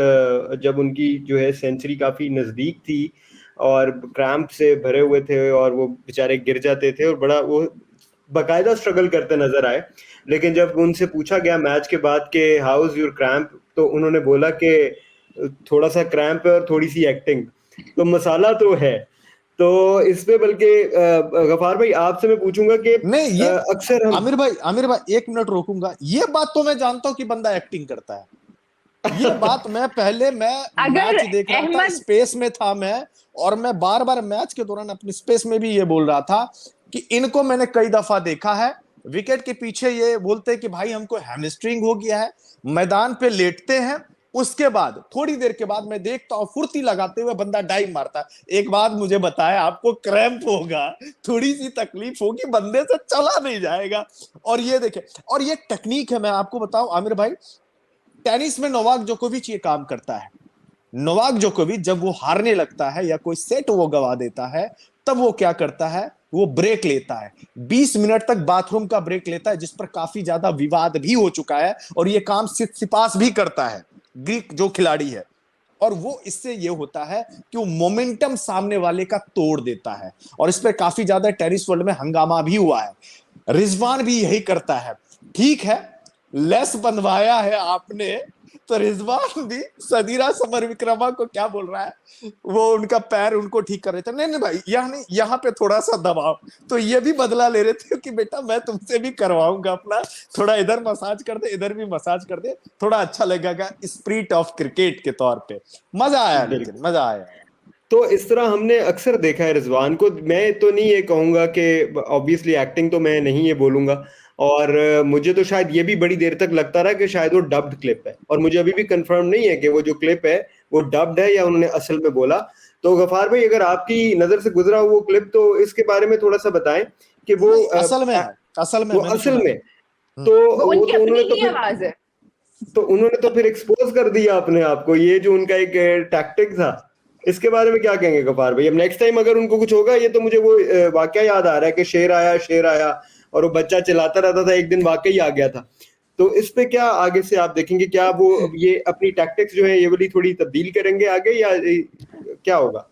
जब उनकी जो है सेंचुरी काफी नजदीक थी और क्रैम्प से भरे हुए थे और वो बेचारे गिर जाते थे और बड़ा वो बाकायदा स्ट्रगल करते नजर आए। लेकिन जब उनसे पूछा गया मैच के बाद कि हाउ इज योर क्रैम्प, तो उन्होंने बोला कि थोड़ा सा क्रैम्प है और थोड़ी सी एक्टिंग, तो मसाला तो है। तो इस पे बल्कि गफार भाई आपसे मैं पूछूंगा कि नहीं, ये अक्सर हम आमिर भाई 1 मिनट रोकूंगा। ये बात तो मैं जानता हूँ कि बंदा एक्टिंग करता है, ये बात मैं मैच देख रहा था, स्पेस में था मैं, और मैं बार बार मैच के दौरान अपनी स्पेस में भी ये बोल रहा था कि इनको मैंने कई दफा देखा है विकेट के पीछे ये बोलते हैं कि भाई हमको हैमस्ट्रिंग हो गया है, मैदान पे लेटते हैं, उसके बाद थोड़ी देर के बाद मैं देखता हूं फुर्ती लगाते हुए बंदा डाइव मारता है। एक बात मुझे बताया, आपको क्रैम्प होगा, थोड़ी सी तकलीफ होगी, बंदे से चला नहीं जाएगा। और ये देखे, और ये टेक्निक है, मैं आपको बताऊं आमिर भाई, टेनिस में नोवाक जोकोविच ये काम करता है। नोवाक जोकोविच जब वो हारने लगता है या कोई सेट वो गवा देता है, तब वो क्या करता है, वो ब्रेक लेता है, 20 मिनट तक बाथरूम का ब्रेक लेता है, जिस पर काफी ज्यादा विवाद भी हो चुका है। और ये काम सित्सिपास भी करता है, ग्रीक जो खिलाड़ी है, और वो इससे ये होता है कि वो मोमेंटम सामने वाले का तोड़ देता है, और इस पर काफी ज्यादा टेनिस वर्ल्ड में हंगामा भी हुआ है। रिजवान भी यही करता है। ठीक है, लेस बनवाया है आपने, तो रिजवान भी सदीरा समर विक्रमा को क्या बोल रहा है, वो उनका पैर उनको ठीक कर रहे थे, नहीं भाई यहाँ पे थोड़ा सा दबाव, तो ये भी बदला ले रहे थे कि बेटा मैं तुमसे भी करवाऊंगा अपना, थोड़ा इधर मसाज कर दे, इधर भी मसाज कर दे, थोड़ा अच्छा लगेगा, स्पिरिट ऑफ क्रिकेट के तौर पे। मजा आया, लेकिन मजा आया। तो इस तरह हमने अक्सर देखा है रिजवान को। मैं तो नहीं ये कहूंगा कि ऑब्वियसली एक्टिंग तो मैं नहीं ये बोलूंगा, और मुझे तो शायद ये भी बड़ी देर तक लगता रहा कि शायद वो डब्ड क्लिप है, और मुझे अभी भी कंफर्म नहीं है कि वो जो क्लिप है वो डब्ड है या उन्होंने असल में बोला। तो गफार भाई अगर आपकी नजर से गुजरा वो क्लिप, तो इसके बारे में थोड़ा सा बताएं कि वो असल में तो उन्होंने तो फिर एक्सपोज कर दिया अपने आप को, ये जो उनका एक टैक्टिक था इसके बारे में क्या कहेंगे गफार भाई? अब नेक्स्ट टाइम अगर उनको कुछ होगा, ये तो मुझे वो वाकया याद आ रहा है कि शेर आया और वो बच्चा चिल्लाता रहता था, एक दिन वाकई आ गया था। तो इस पे क्या आगे से आप देखेंगे, क्या वो ये अपनी टैक्टिक्स जो है ये वाली थोड़ी तब्दील करेंगे आगे, या क्या होगा?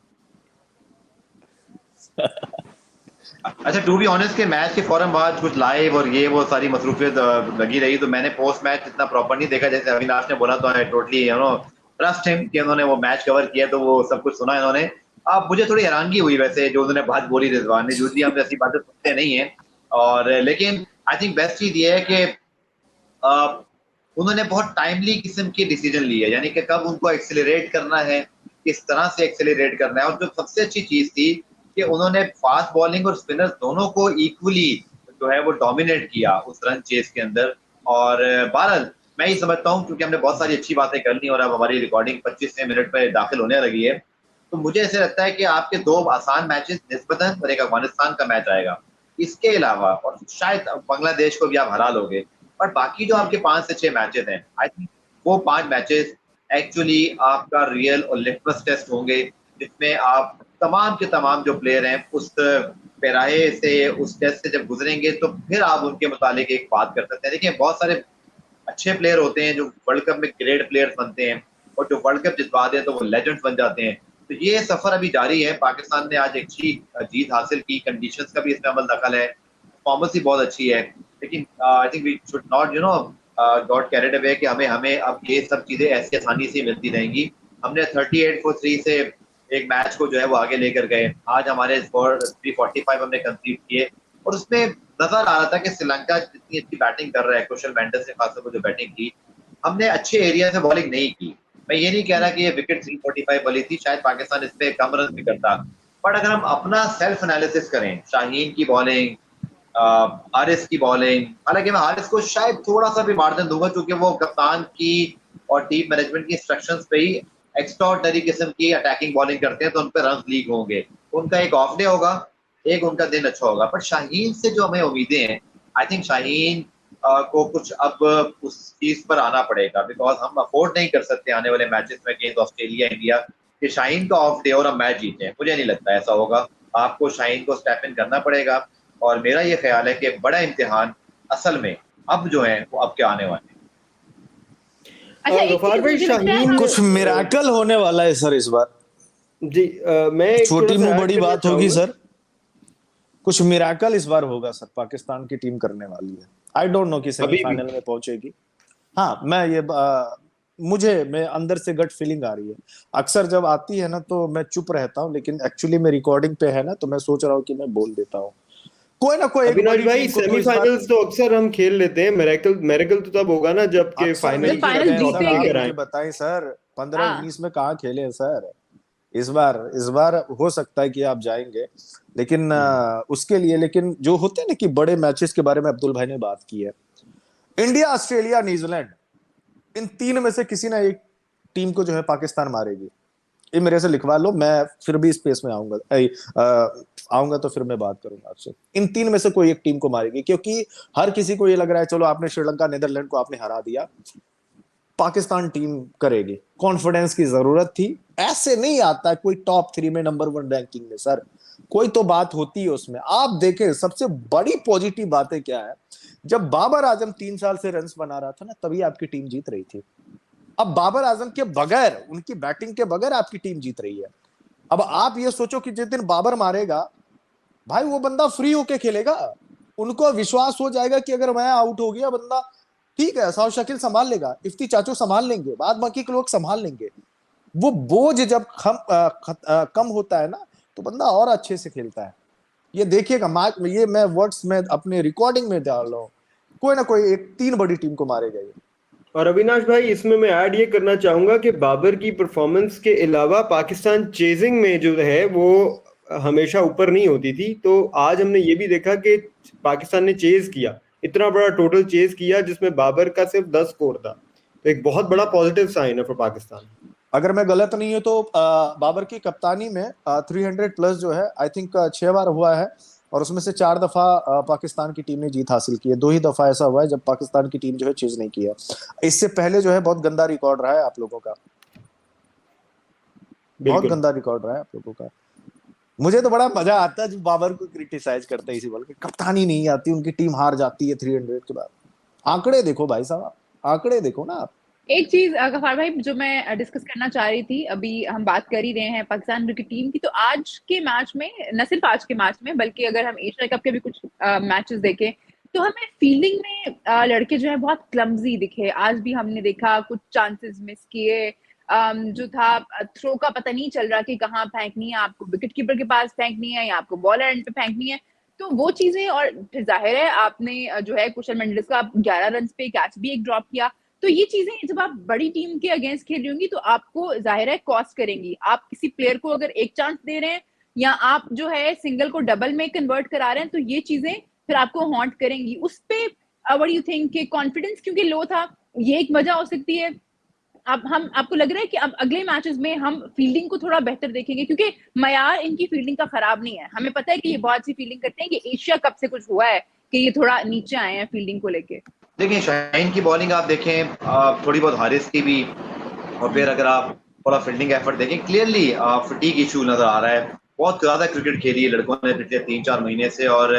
अच्छा, टू बी ऑनेस्ट के मैच के फौरन बाद कुछ लाइव और ये वो सारी मसरूफियत लगी रही, तो मैंने पोस्ट मैच इतना प्रॉपर नहीं देखा। जैसे अविनाश ने बोला तो आई टोटली ट्रस्ट हिम कि उन्होंने वो मैच कवर किया, तो वो सब कुछ सुना इन्होंने। अब मुझे थोड़ी हैरानगी हुई वैसे जो उन्होंने बात बोली रिजवान ने, यूजली हम ऐसी बातें सुनते नहीं है। और लेकिन आई थिंक बेस्ट चीज ये है कि उन्होंने बहुत टाइमली किस्म की डिसीजन ली है, यानी कि कब उनको एक्सेलरेट करना है, किस तरह से एक्सेलरेट करना है। और जो सबसे अच्छी चीज थी कि उन्होंने फास्ट बॉलिंग और स्पिनर्स दोनों को इक्वली जो है वो डोमिनेट किया उस रन चेस के अंदर। और बहरहाल मैं ही समझता हूँ, क्योंकि हमने बहुत सारी अच्छी बातें करनी और अब हमारी रिकॉर्डिंग 25वें मिनट पर दाखिल होने लगी है, तो मुझे ऐसे लगता है कि आपके 2 आसान मैचेस निस्बतन और एक अफगानिस्तान का मैच आएगा। इसके अलावा और शायद बांग्लादेश को भी आप हरा लोगे, और बाकी जो आपके 5 से 6 मैचेस हैं, आई थिंक वो 5 मैचेस एक्चुअली आपका रियल और लिटमस टेस्ट होंगे, जिसमें आप तमाम के तमाम जो प्लेयर हैं उस पैराहे से, उस टेस्ट से जब गुजरेंगे, तो फिर आप उनके मुतालिक एक बात कर सकते हैं। देखिए, बहुत सारे अच्छे प्लेयर होते हैं जो वर्ल्ड कप में ग्रेट प्लेयर्स बनते हैं, और जो वर्ल्ड कप जितवा दें तो वो लेजेंड्स बन जाते हैं। तो ये सफर अभी जारी है। पाकिस्तान ने आज एक अच्छी जीत हासिल की, कंडीशंस का भी इसमें अमल दखल है, परफॉर्मेंस भी बहुत अच्छी है, लेकिन I think we should not got carried away कि हमें अब ये सब चीजें ऐसी आसानी से मिलती रहेंगी। हमने 38 for 3 से एक मैच को जो है वो आगे लेकर गए। आज हमारे स्कोर 345 हमने कंसीड किए, और उसमें नजर आ रहा था कि श्रीलंका जितनी अच्छी बैटिंग कर रहा है, कुशल मेंडिस ने खासतौर पर जो बैटिंग की, हमने अच्छे एरिया से बॉलिंग नहीं की। मैं ये नहीं कह रहा कि ये विकेट 345 वाली थी, शायद पाकिस्तान इस पे कम रन भी करता, बट अगर हम अपना सेल्फ एनालिसिस करें, शाहीन की बॉलिंग, हारिस की बॉलिंग, हालांकि मैं हारिस को शायद थोड़ा सा भी मार्जिन दूंगा क्योंकि वो कप्तान की और टीम मैनेजमेंट की इंस्ट्रक्शंस पे ही एक्स्ट्राऑर्डिनरी किस्म की अटैकिंग बॉलिंग करते हैं, तो उन पर रन लीक होंगे। उनका एक ऑफ डे होगा, एक उनका दिन अच्छा होगा, पर शाहीन से जो हमें उम्मीदें हैं, आई थिंक शाहीन को कुछ अब उस चीज पर आना पड़ेगा, बिकॉज हम अफोर्ड नहीं कर सकते आने वाले मैचेस में अगेंस्ट ऑस्ट्रेलिया, इंडिया कि शाहीन का ऑफ डे और हम मैच जीते हैं। मुझे नहीं लगता ऐसा होगा। आपको शाहीन को स्टेप इन करना पड़ेगा, और मेरा ये ख्याल है कि बड़ा इम्तिहान असल में अब जो है वो अब के आने वाले हैं। अच्छा, गफार भाई, शाहीन कुछ मिराकल होने वाला है सर इस बार जी। मैं छोटी मुंह बड़ी बात होगी सर, कुछ मिराकल इस बार होगा सर। पाकिस्तान की टीम करने वाली है। आई डोंट नो कि सेमीफाइनल में पहुंचेगी। हाँ, मैं अंदर से गट फीलिंग आ रही है। अक्सर जब आती है ना तो मैं चुप रहता हूँ, लेकिन एक्चुअली मैं रिकॉर्डिंग पे है ना, तो मैं सोच रहा हूँ कि मैं बोल देता हूँ कोई ना कोई। अविनाश भाई, सेमीफाइनल्स तो अक्सर हम खेल लेते हैं, मिरेकल तो तब होगा ना जब के फाइनल जीतेंगे। बताएं सर, 15-19 में कहाँ खेले सर। इस बार हो सकता है कि आप जाएंगे, लेकिन उसके लिए, लेकिन जो होते हैं ना कि बड़े मैचेस के बारे में अब्दुल भाई ने बात की है, इंडिया, ऑस्ट्रेलिया, न्यूजीलैंड, इन 3 में से किसी ना एक टीम को जो है पाकिस्तान मारेगी। ये मेरे से लिखवा लो, मैं फिर भी स्पेस में आऊंगा तो फिर मैं बात करूंगा आपसे। इन 3 में से कोई एक टीम को मारेगी, क्योंकि हर किसी को ये लग रहा है चलो आपने श्रीलंका, नीदरलैंड को आपने हरा दिया, पाकिस्तान टीम करेगी। कॉन्फिडेंस की जरूरत थी। ऐसे नहीं आता कोई टॉप 3 में, नंबर 1 रैंकिंग में सर, कोई तो बात होती है उसमें। आप देखें सबसे बड़ी पॉजिटिव बातें क्या है, जब बाबर आजम 3 साल से रन्स बना रहा था ना, तभी आपकी टीम जीत रही थी। अब बाबर आजम के बगैर, उनकी बैटिंग के बगैर आपकी टीम जीत रही है। अब आप ये सोचो कि जिस दिन बाबर मारेगा भाई, वो बंदा फ्री होके खेलेगा। उनको विश्वास हो जाएगा कि अगर मैं आउट हो गया बंदा, ठीक है, साउथ शकील संभाल लेगा, इफ्ती चाचू संभाल लेंगे, बाद बाकी के लोग संभाल लेंगे। वो बोझ जब कम होता है ना, तो बंदा और अच्छे से खेलता है। ये देखिएगा, ये मैं वर्ड्स में अपने रिकॉर्डिंग में डाल रहा हूँ, कोई ना कोई एक 3 बड़ी टीम को मारेगा ये। और अविनाश भाई, इसमें मैं ऐड ये करना चाहूंगा कि बाबर की परफॉर्मेंस के अलावा पाकिस्तान चेजिंग में जो है वो हमेशा ऊपर नहीं होती थी। तो आज हमने ये भी देखा कि पाकिस्तान ने चेज किया, इतना बड़ा टोटल चेज किया जिसमें बाबर का सिर्फ 10 स्कोर था। तो एक बहुत बड़ा पॉजिटिव साइन है फॉर पाकिस्तान। अगर मैं गलत नहीं हूं तो बाबर की कप्तानी में 300 प्लस जो है आई थिंक 6 बार हुआ है, और उसमें से 4 दफा पाकिस्तान की टीम ने जीत हासिल की है। 2 ही दफा ऐसा हुआ है जब पाकिस्तान की टीम जो है चीज नहीं किया। इससे पहले जो है बहुत गंदा रिकॉर्ड रहा है आप लोगों का। बहुत बिल्कुल। गंदा रिकॉर्ड रहा है आप लोगों का। मुझे तो बड़ा मजा आता है जब बाबर को क्रिटिसाइज करते हैं इसी बॉल के, कप्तानी नहीं आती, उनकी टीम हार जाती है 300 के बाद। आंकड़े देखो भाई साहब, आंकड़े देखो ना आप। एक चीज गफार भाई जो मैं डिस्कस करना चाह रही थी, अभी हम बात कर ही रहे हैं पाकिस्तान क्रिकेट टीम की, तो आज के मैच में, न सिर्फ आज के मैच में बल्कि अगर हम एशिया कप के भी कुछ मैचेस देखें तो हमें फील्डिंग में लड़के जो है बहुत क्लमजी दिखे। आज भी हमने देखा कुछ चांसेस मिस किए, जो था थ्रो का पता नहीं चल रहा कि कहाँ फेंकनी है, आपको विकेट कीपर के पास फेंकनी है या आपको बॉलर एंड पे फेंकनी है। तो वो चीजें, और फिर जाहिर है आपने जो है कुशल मेंडिस का 11 रन पे कैच भी एक ड्रॉप किया। तो ये चीजें जब आप बड़ी टीम के अगेंस्ट खेल रही होंगी तो आपको जाहिर है कॉस्ट करेंगी। आप किसी प्लेयर को अगर एक चांस दे रहे हैं या आप जो है सिंगल को डबल में कन्वर्ट करा रहे हैं, तो ये चीजें फिर आपको हॉन्ट करेंगी। उस पे व्हाट यू थिंक कि कॉन्फिडेंस क्योंकि लो था, ये एक वजह हो सकती है। अब हम, आपको लग रहा है कि अब अगले मैचेस में हम फील्डिंग को थोड़ा बेहतर देखेंगे, क्योंकि मयार इनकी फील्डिंग का खराब नहीं है। हमें पता है कि ये बहुत सी फील्डिंग करते हैं, कि एशिया कप से कुछ हुआ है कि ये थोड़ा नीचे आए हैं फील्डिंग को लेके। देखिए शाहीन की बॉलिंग आप देखें, थोड़ी बहुत हारिस की भी, और फिर अगर आप थोड़ा फील्डिंग एफर्ट देखें, क्लियरली फटीग इशू नजर आ रहा है। बहुत ज्यादा क्रिकेट खेली है लड़कों ने पिछले 3-4 महीने से। और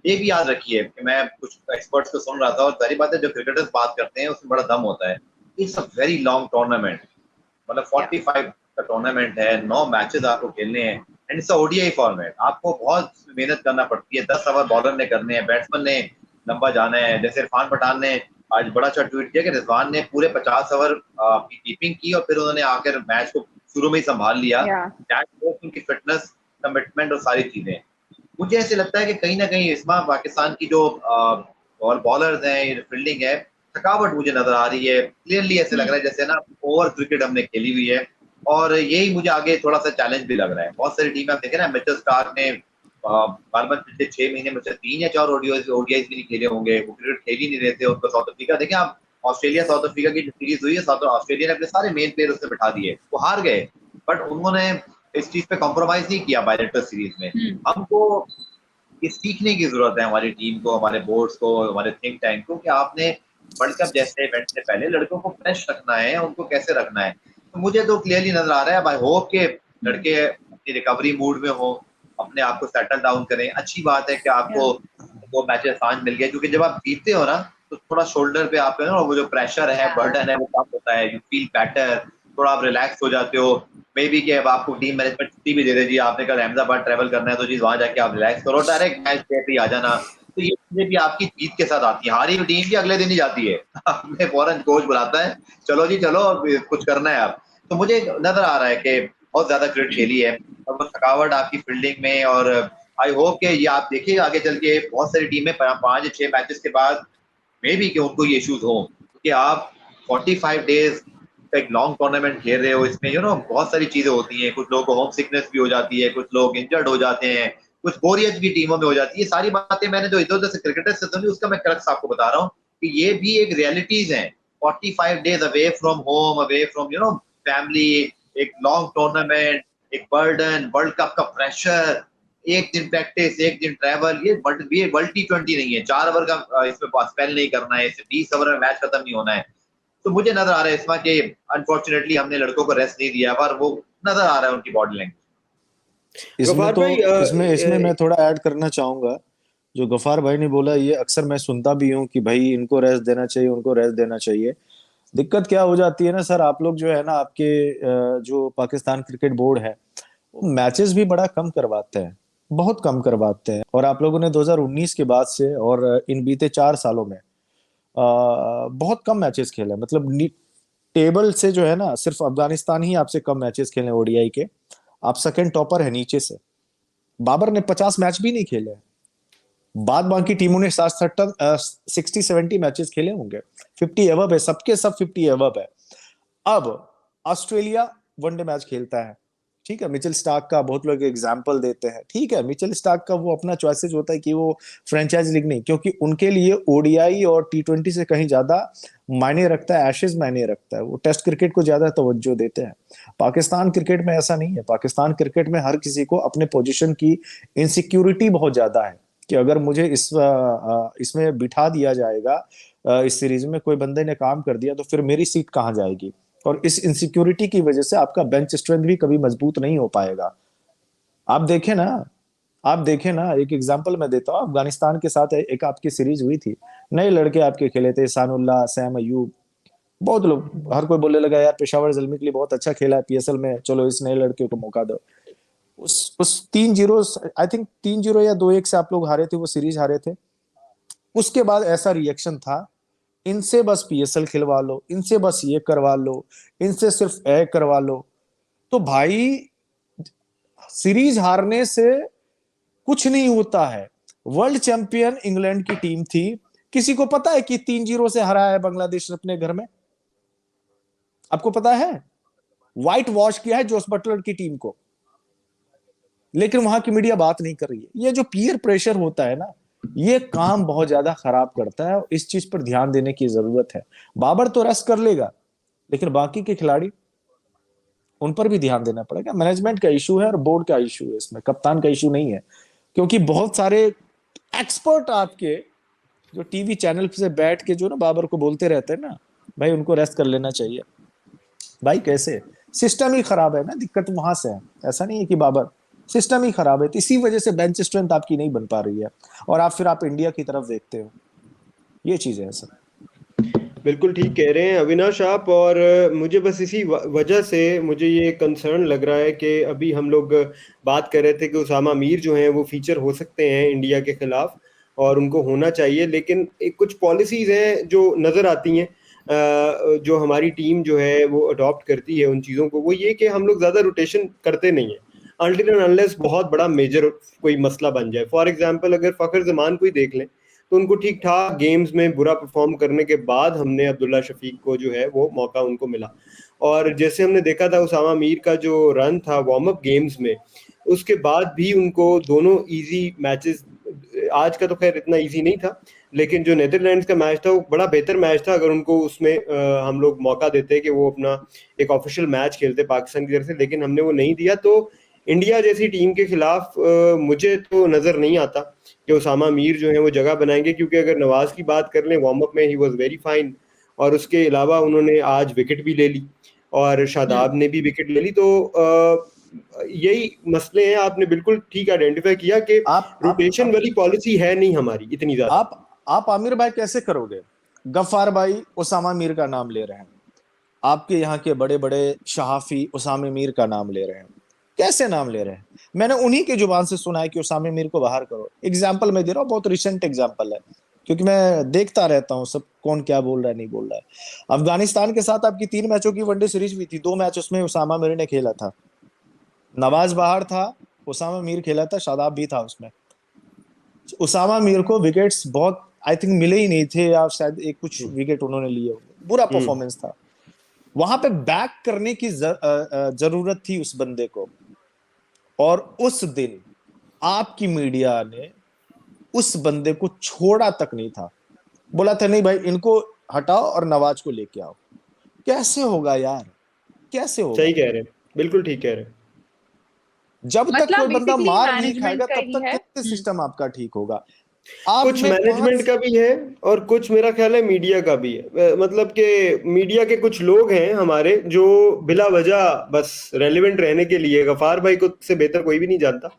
ये भी याद रखिए कि मैं कुछ एक्सपर्ट्स को सुन रहा था, और सारी बात है, जो क्रिकेटर्स बात करते हैं उसमें बड़ा दम होता है। It's a very long tournament, मतलब 45 का टूर्नामेंट है, 9 मैचेस आपको खेलने हैं, एंड इट्स ओडीआई फॉर्मेट। आपको बहुत मेहनत करना पड़ती है, 10 ओवर बॉलर ने करने हैं, बैट्समैन ने लंबा जाना है। जैसे इरफान पठान ने आज बड़ा अच्छा ट्वीट किया कि रिजवान ने पूरे 50 ओवर की कीपिंग की और फिर उन्होंने आकर मैच को शुरू में ही संभाल लिया। उनकी फिटनेस, कमिटमेंट और सारी चीजें, मुझे ऐसे लगता है कि कहीं ना कहीं इसमें पाकिस्तान की जो बॉलर्स हैं, फील्डिंग है, थकावट मुझे नजर आ रही है। क्लियरली ऐसे लग रहा है जैसे ना ओवर क्रिकेट हमने खेली हुई है, और यही मुझे आगे थोड़ा सा चैलेंज भी लग रहा है। बहुत सारी टीमें आप देखें ना, मिचेल स्टार्क ने बार बार पिछले 6 महीने में 3 या 4 ओडीआईज भी नहीं खेले होंगे, वो क्रिकेट खेल ही नहीं रहे थे। उनको साउथ अफ्रीका देखें आप, ऑस्ट्रेलिया साउथ अफ्रीका की जो सीरीज हुई है, साउथ ऑस्ट्रेलिया ने अपने सारे मेन प्लेयर उससे बिठा दिए, वो हार गए, बट उन्होंने इस चीज पे कॉम्प्रोमाइज नहीं किया बायलेटर सीरीज में। हमको ये सीखने की जरूरत है, हमारी टीम को, हमारे बोर्ड्स को, हमारे थिंक टैंक को, कि आपने वर्ल्ड कप जैसे इवेंट से पहले लड़कों को फ्रेश रखना है, उनको कैसे रखना है। तो मुझे तो क्लियरली नजर आ रहा है, आई होप के लड़के अपनी रिकवरी मूड में हो, अपने आप को सेटल डाउन करें। अच्छी बात है कि आपको 2 मैचेस आज मिल गए, क्योंकि जब आप जीतते हो ना तो थोड़ा शोल्डर पे आप ना वो जो प्रेशर है, बर्डन है, वो कम होता है, यू फील बेटर, थोड़ा आप रिलैक्स हो जाते हो। मे बी कि अब आपको टीम मैनेजमेंट छुट्टी भी दे दे, जी आपने कल अहमदाबाद ट्रैवल करना है तो जी वहां जाके आप रिलैक्स करो, डायरेक्ट मैच पे ही आ जाना। तो ये चीजें भी आपकी जीत के साथ आती है। हारी हुई टीम भी अगले दिन ही जाती है, अपने फौरन कोच बुलाता है, चलो जी चलो कुछ करना है आप। तो मुझे नजर आ रहा है कि बहुत ज्यादा क्रिकेट खेली है, और वो थकावट आपकी फील्डिंग में, और आई होप कि ये आप देखिए आगे चल के बहुत सारी टीमें 5 या 6 मैचेस के बाद मे बी कि उनको ये इश्यूज हो, क्योंकि आप 45 डेज एक लॉन्ग टूर्नामेंट खेल रहे हो, इसमें बहुत सारी चीजें होती हैं। कुछ लोगों को होम सिकनेस भी हो जाती है, कुछ लोग इंजर्ड हो जाते हैं, कुछ बोरियत भी टीमों में हो जाती है। सारी बातें मैंने जो इधर उधर से क्रिकेटर से सुनी, उसका मैं क्रक्स आपको बता रहा हूँ कि ये भी एक रियलिटीज है। 45 days away from home, away from family, एक लॉन्ग टूर्नामेंट, एक बर्डन, वर्ल्ड कप का प्रेशर, एक दिन प्रैक्टिस, एक दिन ट्रैवल। ये वर्ल्ड T20 नहीं है, 4 ओवर का इसमें स्पेल नहीं करना है, इससे 20 ओवर में मैच खत्म नहीं होना है। तो मुझे नजर आ रहा है इसमें कि अनफॉर्चुनेटली हमने लड़कों को रेस्ट नहीं दिया, पर वो नजर आ रहा है उनकी बॉडी लैंग्वेज। इसमें तो भाई, इसमें मैं थोड़ा ऐड करना चाहूंगा। जो गफार भाई ने बोला, ये अक्सर मैं सुनता भी हूँ कि भाई इनको रेस्ट देना चाहिए, उनको रेस्ट देना चाहिए। दिक्कत क्या हो जाती है ना सर, आप लोग जो है ना, आपके जो पाकिस्तान क्रिकेट बोर्ड है, वो मैचेस भी बड़ा कम करवाते हैं, बहुत कम करवाते हैं। और आप लोगों ने 2019 के बाद से और इन बीते 4 सालों में बहुत कम मैचेस खेले। मतलब टेबल से जो है ना, सिर्फ अफगानिस्तान ही आपसे कम मैचेस खेले ओडीआई के। आप सेकंड टॉपर है नीचे से। बाबर ने 50 मैच भी नहीं खेले, बाद बाकी टीमों ने 60-70 मैचेस खेले होंगे। 50 एवब है, सबके सब 50 एवब है। अब ऑस्ट्रेलिया वनडे मैच खेलता है, ठीक है, मिचेल स्टार्क का बहुत लोग एग्जांपल देते हैं, ठीक है, मिचेल स्टार्क का वो अपना चॉइसेस होता है कि वो फ्रेंचाइज लीग नहीं, क्योंकि उनके लिए ओडीआई और T20 से कहीं ज्यादा मायने रखता है, एशेज मायने रखता है, वो टेस्ट क्रिकेट को ज्यादा तवज्जो देते हैं। पाकिस्तान क्रिकेट में ऐसा नहीं है। पाकिस्तान क्रिकेट में हर किसी को अपने पोजीशन की इनसिक्योरिटी बहुत ज्यादा है, कि अगर मुझे इसमें बिठा दिया जाएगा, इस सीरीज में कोई बंदे ने काम कर दिया, तो फिर मेरी सीट कहाँ जाएगी। और इस इनसिक्योरिटी की वजह से आपका बेंच स्ट्रेंथ भी कभी मजबूत नहीं हो पाएगा। आप देखें ना, एक एग्जांपल मैं देता हूँ, अफगानिस्तान के साथ एक आपकी सीरीज हुई थी, नए लड़के आपके खेले थे, सानुल्लाह, सैम अयूब, बहुत लोग, हर कोई बोलने लगा यार पेशावर जल्मी के लिए बहुत अच्छा खेला है पीएसएल में, चलो इस नए लड़के को मौका दो। उस 3-0, आई थिंक 3-0 या 2-1 से आप लोग हारे थे, वो सीरीज हारे थे। उसके बाद ऐसा रिएक्शन था, इनसे बस पीएसएल खिलवा लो, इनसे बस ये करवा लो, इनसे सिर्फ ए करवा लो। तो भाई सीरीज हारने से कुछ नहीं होता है। वर्ल्ड चैंपियन इंग्लैंड की टीम थी, किसी को पता है कि 3-0 से हरा है बांग्लादेश ने अपने घर में? आपको पता है? व्हाइट वॉश किया है जोस बटलर की टीम को, लेकिन वहां की मीडिया बात नहीं कर रही है। ये जो पीयर प्रेशर होता है ना, ये काम बहुत ज्यादा खराब करता है और इस चीज पर ध्यान देने की जरूरत है। बाबर तो रेस्ट कर लेगा, लेकिन बाकी के खिलाड़ी, उन पर भी ध्यान देना पड़ेगा। मैनेजमेंट का इशू है और बोर्ड का इशू है, इसमें कप्तान का इशू नहीं है। क्योंकि बहुत सारे एक्सपर्ट आपके जो टीवी चैनल से बैठ के जो ना बाबर को बोलते रहते हैं ना, भाई उनको रेस्ट कर लेना चाहिए। भाई कैसे, सिस्टम ही खराब है ना, दिक्कत वहां से है, ऐसा नहीं है कि बाबर, सिस्टम ही खराब है। तो इसी वजह से बेंच स्ट्रेंथ आपकी नहीं बन पा रही है और आप इंडिया की तरफ देखते हो, ये चीज है सर। बिल्कुल ठीक कह रहे हैं अविनाश आप। और मुझे बस इसी वजह से मुझे ये कंसर्न लग रहा है कि अभी हम लोग बात कर रहे थे कि उसामा मीर जो हैं वो फीचर हो सकते हैं इंडिया के खिलाफ और उनको होना चाहिए, लेकिन एक कुछ पॉलिसीज हैं जो नज़र आती हैं जो हमारी टीम जो है वो अडॉप्ट करती है उन चीज़ों को। वो ये कि हम लोग ज़्यादा रोटेशन करते नहीं हैं अनटिल एंड अनलेस बहुत बड़ा मेजर कोई मसला बन जाए। फॉर एग्जांपल अगर फ़खर जमान को ही देख लें तो उनको ठीक ठाक गेम्स में बुरा परफॉर्म करने के बाद हमने अब्दुल्ला शफीक को जो है वो मौका उनको मिला। और जैसे हमने देखा था उसामा मीर का जो रन था वार्म अप गेम्स में, उसके बाद भी उनको दोनों इजी मैचेस, आज का तो खैर इतना इजी नहीं था, लेकिन जो नीदरलैंड्स का मैच था वो बड़ा बेहतर मैच था। अगर उनको उसमें हम लोग मौका देते कि वो अपना एक ऑफिशियल मैच खेलते पाकिस्तान की तरफ से, लेकिन हमने वो नहीं दिया। तो इंडिया जैसी टीम के खिलाफ मुझे तो नज़र नहीं आता कि उसामा मीर जो है वो जगह बनाएंगे, क्योंकि अगर नवाज की बात कर लें वार्म अप में ही वाज वेरी फाइन, और उसके अलावा उन्होंने आज विकेट भी ले ली और शादाब ने भी विकेट ले ली। तो यही मसले हैं। आपने बिल्कुल ठीक आइडेंटिफाई किया कि रोटेशन वाली पॉलिसी है नहीं हमारी इतनी ज्यादा। आप आमिर भाई कैसे करोगे? गफ्फार भाई उसामा मीर का नाम ले रहे हैं, आपके यहाँ के बड़े बड़े सहाफी उसामा मीर का नाम ले रहे हैं, कैसे नाम ले रहे हैं? मैंने उन्हीं के जुबान से सुना है कि उसामा मीर को बाहर करो। एग्जाम्पल मैं दे रहा हूँ, बहुत रिसेंट एग्जाम्पल है, क्योंकि मैं देखता रहता हूँ सब कौन क्या बोल रहा है नहीं बोल रहा है। अफगानिस्तान के साथ आपकी 3 मैचों की वनडे सीरीज हुई थी, 2 मैच उसमें उसामा मीर ने खेला था, नवाज बाहर था, उसामा मीर खेला था, शादाब भी था उसमें। उसामा मीर को विकेट्स बहुत आई थिंक मिले ही नहीं थे, या शायद एक कुछ विकेट उन्होंने लिए, बुरा परफॉर्मेंस था। वहां पे बैक करने की जरूरत थी उस बंदे को, और उस दिन आपकी मीडिया ने उस बंदे को छोड़ा तक नहीं था, बोला था नहीं भाई इनको हटाओ और नवाज को लेके आओ। कैसे होगा यार, कैसे होगा? सही कह रहे हैं, बिल्कुल ठीक कह रहे हैं। जब तक मतलब कोई बंदा मार नहीं खाएगा का तब तक कैसे सिस्टम आपका ठीक होगा? कुछ मैनेजमेंट का भी है और कुछ मेरा ख्याल है मीडिया का भी है। मतलब कि मीडिया के कुछ लोग हैं हमारे जो बिला वजह बस रेलेवेंट रहने के लिए, गफार भाई को से बेहतर कोई भी नहीं जानता,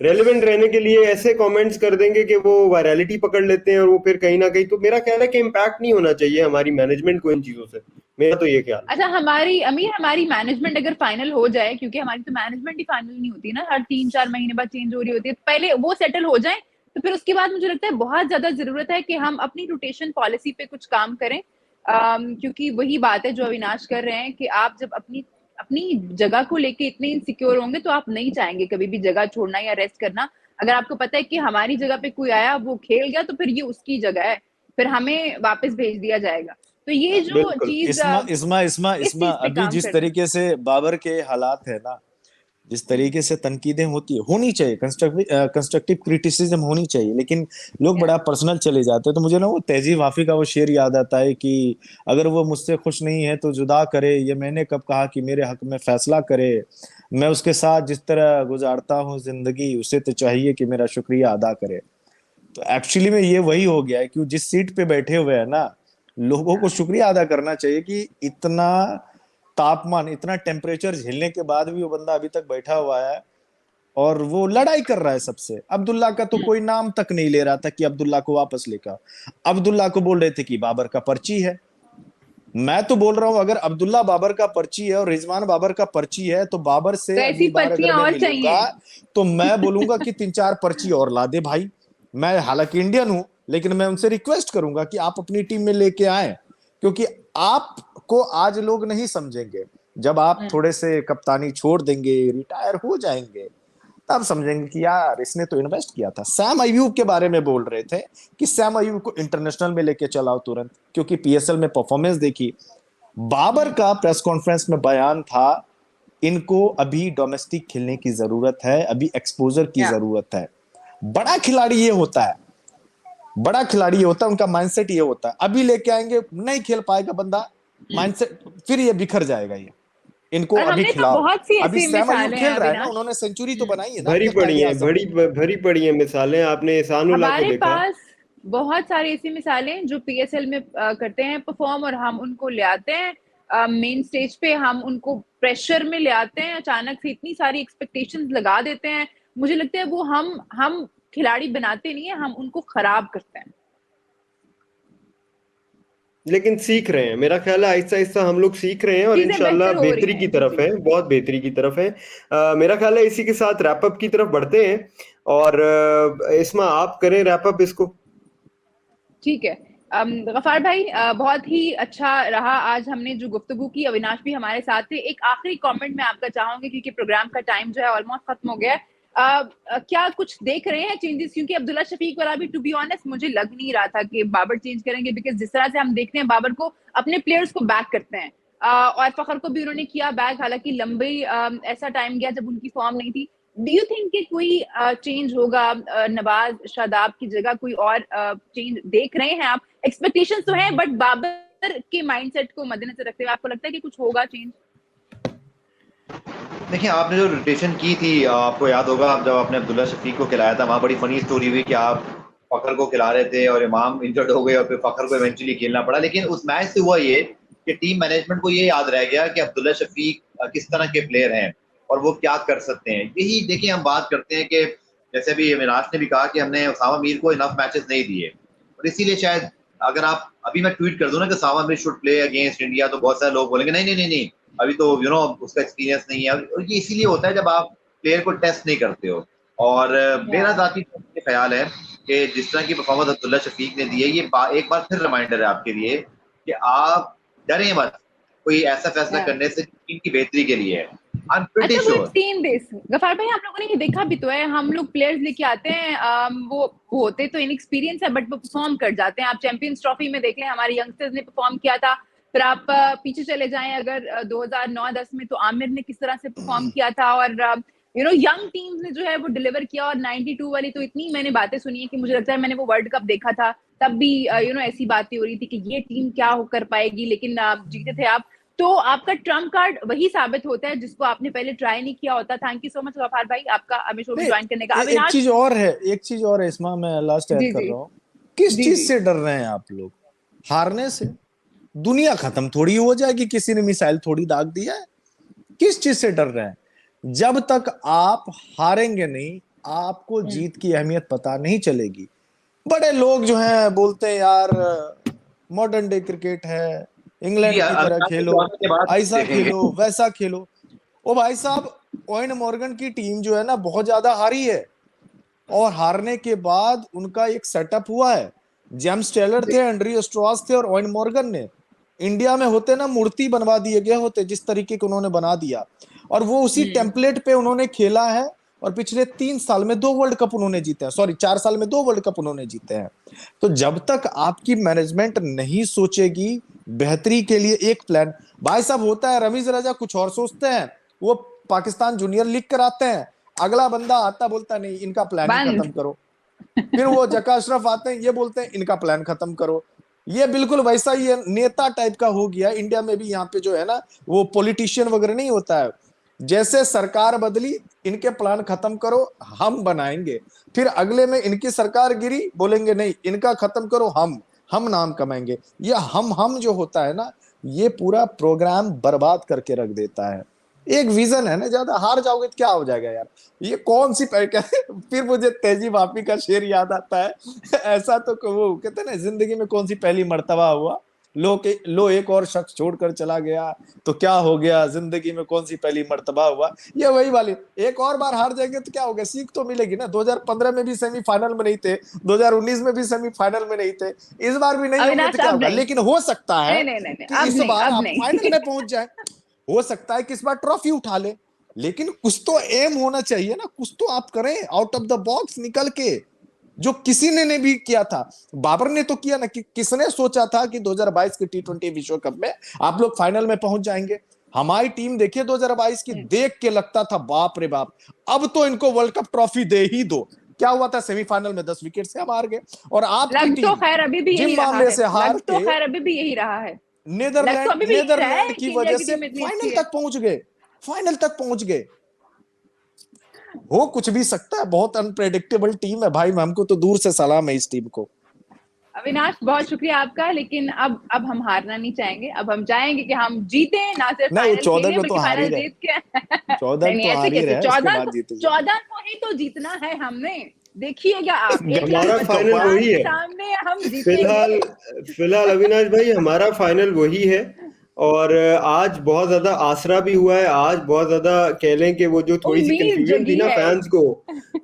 रेलेवेंट रहने के लिए ऐसे कमेंट्स कर देंगे कि वो वायरलिटी पकड़ लेते हैं और वो फिर कहीं ना कहीं, तो मेरा ख्याल है कि इम्पैक्ट नहीं होना चाहिए हमारी मैनेजमेंट को इन चीजों से, मेरा तो ये ख्याल। अच्छा, हमारी मैनेजमेंट अगर फाइनल हो जाए, क्योंकि हमारी तो मैनेजमेंट ही फाइनल नहीं होती ना, हर 3-4 महीने बाद चेंज हो रही होती है, तो पहले वो सेटल हो जाए, तो फिर उसके बाद मुझे लगता है बहुत ज्यादा जरूरत है कि हम अपनी रोटेशन पॉलिसी पे कुछ काम करें। क्योंकि वही बात है जो अविनाश कर रहे हैं कि आप जब अपनी अपनी जगह को लेके इतने इनसिक्योर होंगे तो आप नहीं चाहेंगे कभी भी जगह छोड़ना या रेस्ट करना। अगर आपको पता है कि हमारी जगह पे कोई आया, वो खेल गया, तो फिर ये उसकी जगह है, फिर हमें वापस भेज दिया जाएगा। तो ये जो चीज इसमा अभी जिस तरीके से बाबर के हालात है ना, जिस तरीके से तनकीदें होती है, होनी चाहिए, कंस्ट्रक्टिव क्रिटिसिज्म होनी चाहिए, लेकिन लोग बड़ा पर्सनल चले जाते हैं। तो मुझे ना वो तहजीब हाफी का वो शेर याद आता है कि अगर वो मुझसे खुश नहीं है तो जुदा करे, ये मैंने कब कहा कि मेरे हक में फैसला करे, मैं उसके साथ जिस तरह गुजारता हूँ जिंदगी, उसे तो चाहिए कि मेरा शुक्रिया अदा करे। तो एक्चुअली में ये वही हो गया है कि जिस सीट पे बैठे हुए हैं ना, लोगों को शुक्रिया अदा करना चाहिए कि इतना तापमान, इतना टेम्परेचर झेलने के बाद भी वो बंदा अभी तक बैठा हुआ है और वो लड़ाई कर रहा है सबसे। अब्दुल्ला का तो कोई नाम तक नहीं ले रहा था कि अब्दुल्ला को वापस लेकर। अब्दुल्ला को बोल रहे थे कि बाबर का पर्ची है। मैं तो बोल रहा हूं अगर अब्दुल्ला बाबर का पर्ची है और रिजवान बाबर का पर्ची है तो बाबर से तो ऐसी अगली बार अगर पर्चियां मैं और मिलूंगा चाहिए। तो मैं बोलूंगा कि 3-4 पर्ची और ला दे भाई। मैं हालांकि इंडियन हूं लेकिन मैं उनसे रिक्वेस्ट करूंगा कि आप अपनी टीम में लेके आए, क्योंकि आपको आज लोग नहीं समझेंगे। जब आप थोड़े से कप्तानी छोड़ देंगे, रिटायर हो जाएंगे, तब समझेंगे कि यार इसने तो इन्वेस्ट किया था। सैम अयूब के बारे में बोल रहे थे कि सैम अयूब को इंटरनेशनल में लेके चलाओ तुरंत, क्योंकि पीएसएल में परफॉर्मेंस देखी। बाबर का प्रेस कॉन्फ्रेंस में बयान था, इनको अभी डोमेस्टिक खेलने की जरूरत है, अभी एक्सपोजर की जरूरत है। बड़ा खिलाड़ी ये होता है, बड़ा खिलाड़ी ये होता है, उनका माइंडसेट ये होता है। अभी लेके आएंगे, नहीं खेल पाएगा बंदा, माइंडसेट फिर ये बिखर जाएगा। ये इनको और अभी हमने तो खिलाओ। बहुत सी अभी ऐसी सैम अयूब मिसालें खेल हैं रहा है ना, अविनाश। उन्होंने सेंचुरी तो बनाई है ना भरी अपने पड़ी कायदे हैं, आजम भरी में। भरी पड़ी हैं मिसालें। आपने एहसानुल्लाह को हमारे देखा। पास बहुत सारी ऐसी मिसालें जो पीएसएल में करते हैं परफॉर्म, और हम उनको ले आते हैं मेन स्टेज पे, हम उनको प्रेशर में ले आते हैं, अचानक से इतनी सारी एक्सपेक्टेशंस लगा देते हैं। मुझे लगता है वो हम खिलाड़ी बनाते नहीं है, हम उनको खराब करते हैं। लेकिन सीख रहे हैं, मेरा ख्याल है आहिस्ता आहिस्ता हम लोग सीख रहे हैं और चीजें इंशाल्लाह बेहतर हो रही बेहतरी की हैं। जी तरफ जी है, बहुत बेहतरी की तरफ है। मेरा ख्याल है इसी के साथ रैप अप की तरफ बढ़ते हैं और इसमें आप करें रैप अप इसको। ठीक है। गफार भाई, बहुत ही अच्छा रहा आज हमने जो गुफ्तगू की। अविनाश भी हमारे साथ थे। एक आखिरी कमेंट मैं आपका चाहूंगी क्योंकि प्रोग्राम का टाइम जो है ऑलमोस्ट खत्म हो गया है। क्या कुछ देख रहे हैं चेंजेस? क्योंकि अब्दुल्ला शफीक वाला भी टू बी ऑनेस्ट मुझे लग नहीं रहा था कि बाबर चेंज करेंगे, बिकॉज जिस तरह से हम देखते हैं बाबर को अपने प्लेयर्स को बैक करते हैं, और फखर को भी उन्होंने किया बैक, हालांकि लंबी ऐसा टाइम गया जब उनकी फॉर्म नहीं थी। डू यू थिंक कि कोई चेंज होगा? नवाज, शादाब की जगह कोई और चेंज देख रहे हैं आप? एक्सपेक्टेशंस तो हैं, बट बाबर के माइंडसेट को मद्देनजर रखते हुए आपको लगता है कि कुछ होगा चेंज? देखिए, आपने जो रोटेशन की थी, आपको याद होगा जब आपने अब्दुल्ला शफीक को खिलाया था, वहाँ बड़ी फनी स्टोरी हुई कि आप फखर को खिला रहे थे और इमाम इंजर्ड हो गए और फिर फखर को इवेंचुअली खेलना पड़ा। लेकिन उस मैच से हुआ ये कि टीम मैनेजमेंट को ये याद रह गया कि अब्दुल्ला शफीक किस तरह के प्लेयर हैं और वो क्या कर सकते हैं। यही देखिए, हम बात करते हैं कि जैसे भी अविनाश ने भी कहा कि हमने उसामा मीर को इनफ मैचेस नहीं दिए, और इसीलिए शायद अगर आप अभी मैं ट्वीट कर दूं ना कि Usama Mir should play against India, तो बहुत सारे लोग बोलेंगे नहीं नहीं नहीं नहीं, अभी तो उसका एक्सपीरियंस नहीं है। और ये इसीलिए होता है जब आप प्लेयर को टेस्ट नहीं करते हो। और मेरा जाती ख्याल है कि जिस तरह की परफॉर्मेंस अब्दुल्ला शफीक ने दी है, ये एक बार फिर रिमाइंडर है आपके लिए कि आप डरे मत कोई ऐसा फैसला करने से टीम की बेहतरी के लिए है। I am pretty sure. Gaffar भाई, आप लोगों ने ये देखा भी तो है, हम लोग प्लेयर्स लेके आते हैं, वो होते तो इनएक्सपीरियंस है बट वो परफॉर्म कर जाते हैं। आप चैंपियंस ट्रॉफी में देख लें, हमारे यंगस्टर्स ने परफॉर्म किया था। फिर आप पीछे चले जाएं अगर 2009-10 में, तो आमिर ने किस तरह से परफॉर्म किया था, और यंग टीम्स ने जो है वो डिलीवर किया। और 92 वाली तो इतनी मैंने बातें सुनी है कि मुझे लगता है मैंने वो वर्ल्ड कप देखा था, तब भी ऐसी बातें हो रही थी कि ये टीम क्या कर पाएगी, लेकिन जीते थे आप। तो आपका ट्रम्प कार्ड वही साबित होता है जिसको आपने पहले ट्राई नहीं किया होता। Thank you so much Ghaffar भाई, आपका हमें शो में ज्वाइन करने का। एक चीज और है, एक चीज और है इसमें, मैं लास्ट ऐड कर रहा हूँ। किस चीज से डर रहे हैं आप लोग? हारने से? दुनिया खत्म थोड़ी हो जाएगी, किसी ने मिसाइल थोड़ी दाग दिया है। किस चीज से डर रहे हैं? जब तक आप हारेंगे नहीं, आपको जीत की अहमियत पता नहीं चलेगी। बड़े लोग जो हैं बोलते हैं यार मॉडर्न डे क्रिकेट है, इंग्लैंड की तरह खेलो, ऐसा खेलो, वैसा खेलो। ओ भाई साहब, ओवेन मॉर्गन की टीम जो है ना बहुत ज्यादा हारी है, और हारने के बाद उनका एक सेटअप हुआ है। जेम्स टेलर थे, एंड्रयू स्ट्रॉस थे, और ओवेन मॉर्गन ने इंडिया में होते ना मूर्ति बनवा दिए गए होते, जिस तरीके के उन्होंने बना दिया, और वो उसी टेम्पलेट पे उन्होंने खेला है। और पिछले 3 साल में 2 वर्ल्ड कप उन्होंने जीते हैं, सॉरी 4 साल में 2 वर्ल्ड कप उन्होंने जीते हैं। तो जब तक आपकी मैनेजमेंट नहीं सोचेगी बेहतरी के लिए एक प्लान, भाई साहब होता है रमीज रजा कुछ और सोचते हैं, वो पाकिस्तान जूनियर लीग कराते हैं, अगला बंदा आता बोलता नहीं इनका प्लान ही खत्म करो। फिर वो जका अशरफ आते हैं, ये बोलते हैं इनका प्लान खत्म करो। ये बिल्कुल वैसा ही नेता टाइप का हो गया इंडिया में भी। यहाँ पे जो है ना वो पॉलिटिशियन वगैरह नहीं होता है, जैसे सरकार बदली इनके प्लान खत्म करो हम बनाएंगे, फिर अगले में इनकी सरकार गिरी बोलेंगे नहीं इनका खत्म करो हम नाम कमाएंगे। ये हम जो होता है ना, ये पूरा प्रोग्राम बर्बाद करके रख देता है। एक विजन है ना, ज्यादा हार जाओगे तो क्या हो जाएगा यार, ये कौन सी फिर मुझे तेजी माफी का शेर याद आता है ऐसा तो वो कहते हैं ना, जिंदगी में कौन सी पहली मर्तबा हुआ, लो एक और शख्स छोड़कर चला गया तो क्या हो गया, जिंदगी में कौन सी पहली मर्तबा हुआ, ये वही वाली। एक और बार हार जाएंगे तो क्या हो गया, सीख तो मिलेगी ना। 2015 में भी सेमीफाइनल में नहीं थे, 2019 में भी सेमीफाइनल में नहीं थे, इस बार भी नहीं होंगे अविनाश तो क्या अब होगा। नहीं, लेकिन हो सकता है नहीं, कि अब इस नहीं, बार अब आप नहीं फाइनल में पहुंच जाए, हो सकता है कि इस बार ट्रॉफी उठा ले, लेकिन कुछ तो एम होना चाहिए ना, कुछ तो आप करें आउट ऑफ द बॉक्स निकल के, जो किसी ने नहीं भी किया था। बाबर ने तो किया ना, कि किसने सोचा था कि 2022 के T20 विश्व कप में आप लोग फाइनल में पहुंच जाएंगे। हमारी टीम देखिए 2022 की, देख के लगता था बाप रे बाप, अब तो इनको वर्ल्ड कप ट्रॉफी दे ही दो। क्या हुआ था, सेमीफाइनल में 10 विकेट से हम हार गए, और आपकी लग तो टीम खैर अभी भी यही रहा जिम्बाब्वे है, से हार लग तो के खैर अभी भी यही रहा है, लग तो नेदरलैंड अभी भी यही रहा है की कि इंडिया वजह की से टीम इतनी अच्छी फाइनल है। तक पहुंच गए, फाइनल तक पहुंच गए। हो कुछ भी सकता है, बहुत अनप्रेडिक्टेबल टीम है भाई, हमको तो दूर से सलाम है इस टीम को। अविनाश बहुत शुक्रिया आपका, लेकिन अब हम हारना नहीं चाहेंगे, अब हम चाहेंगे कि हम जीते, ना सिर्फ नहीं, फाइनल 14 खेलें को तो बल्कि हार ही फाइनल रहे, जीत के 14 नहीं तो ऐसे हार ही कैसे, रहे, उसके बाद जीतेंगे। 14 को ही तो जीतना है हमने, देखिएगा आप, 1 लाख हमारा फाइनल बच्चों वही के है सामने हम फिलहाल। जीतेंगे। फिलहाल अविनाश भाई हमारा फाइनल वही है। और आज बहुत ज्यादा आसरा भी हुआ है, आज बहुत ज्यादा कह लें कि वो जो थोड़ी सी उम्मीद कंफ्यूजन थी जगी ना है। फैंस को,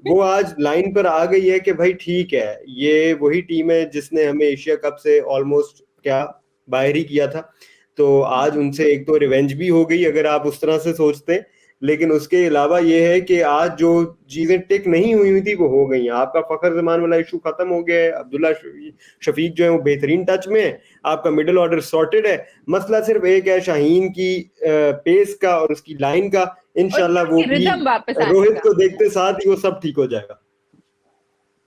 वो आज लाइन पर आ गई है कि भाई ठीक है, ये वही टीम है जिसने हमें एशिया कप से ऑलमोस्ट क्या बाहर ही किया था। तो आज उनसे एक तो रिवेंज भी हो गई अगर आप उस तरह से सोचते हैं, लेकिन उसके अलावा ये है कि आज जो चीजें टिक नहीं हुई थी वो हो गई हैं। आपका फखर जमान वाला इशू खत्म हो गया है, अब्दुल्ला शफीक जो है वो बेहतरीन टच में है, आपका मिडिल ऑर्डर सॉर्टेड है। मसला सिर्फ एक है शाहीन की पेस का और उसकी लाइन का, इंशाल्लाह वो भी रिदम वापस आने रोहित का। को देखते साथ ही वो सब ठीक हो जाएगा।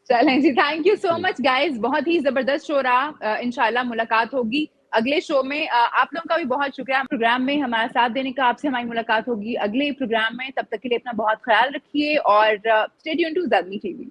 चलें जी, thank you so much guys, बहुत ही जबरदस्त शो रहा। इंशाल्लाह मुलाकात होगी अगले शो में। आप लोगों का भी बहुत शुक्रिया प्रोग्राम में हमारा साथ देने का। आपसे हमारी मुलाकात होगी अगले प्रोग्राम में, तब तक के लिए अपना बहुत ख्याल रखिए और स्टे ट्यून्ड टू ज़ादमी टीवी।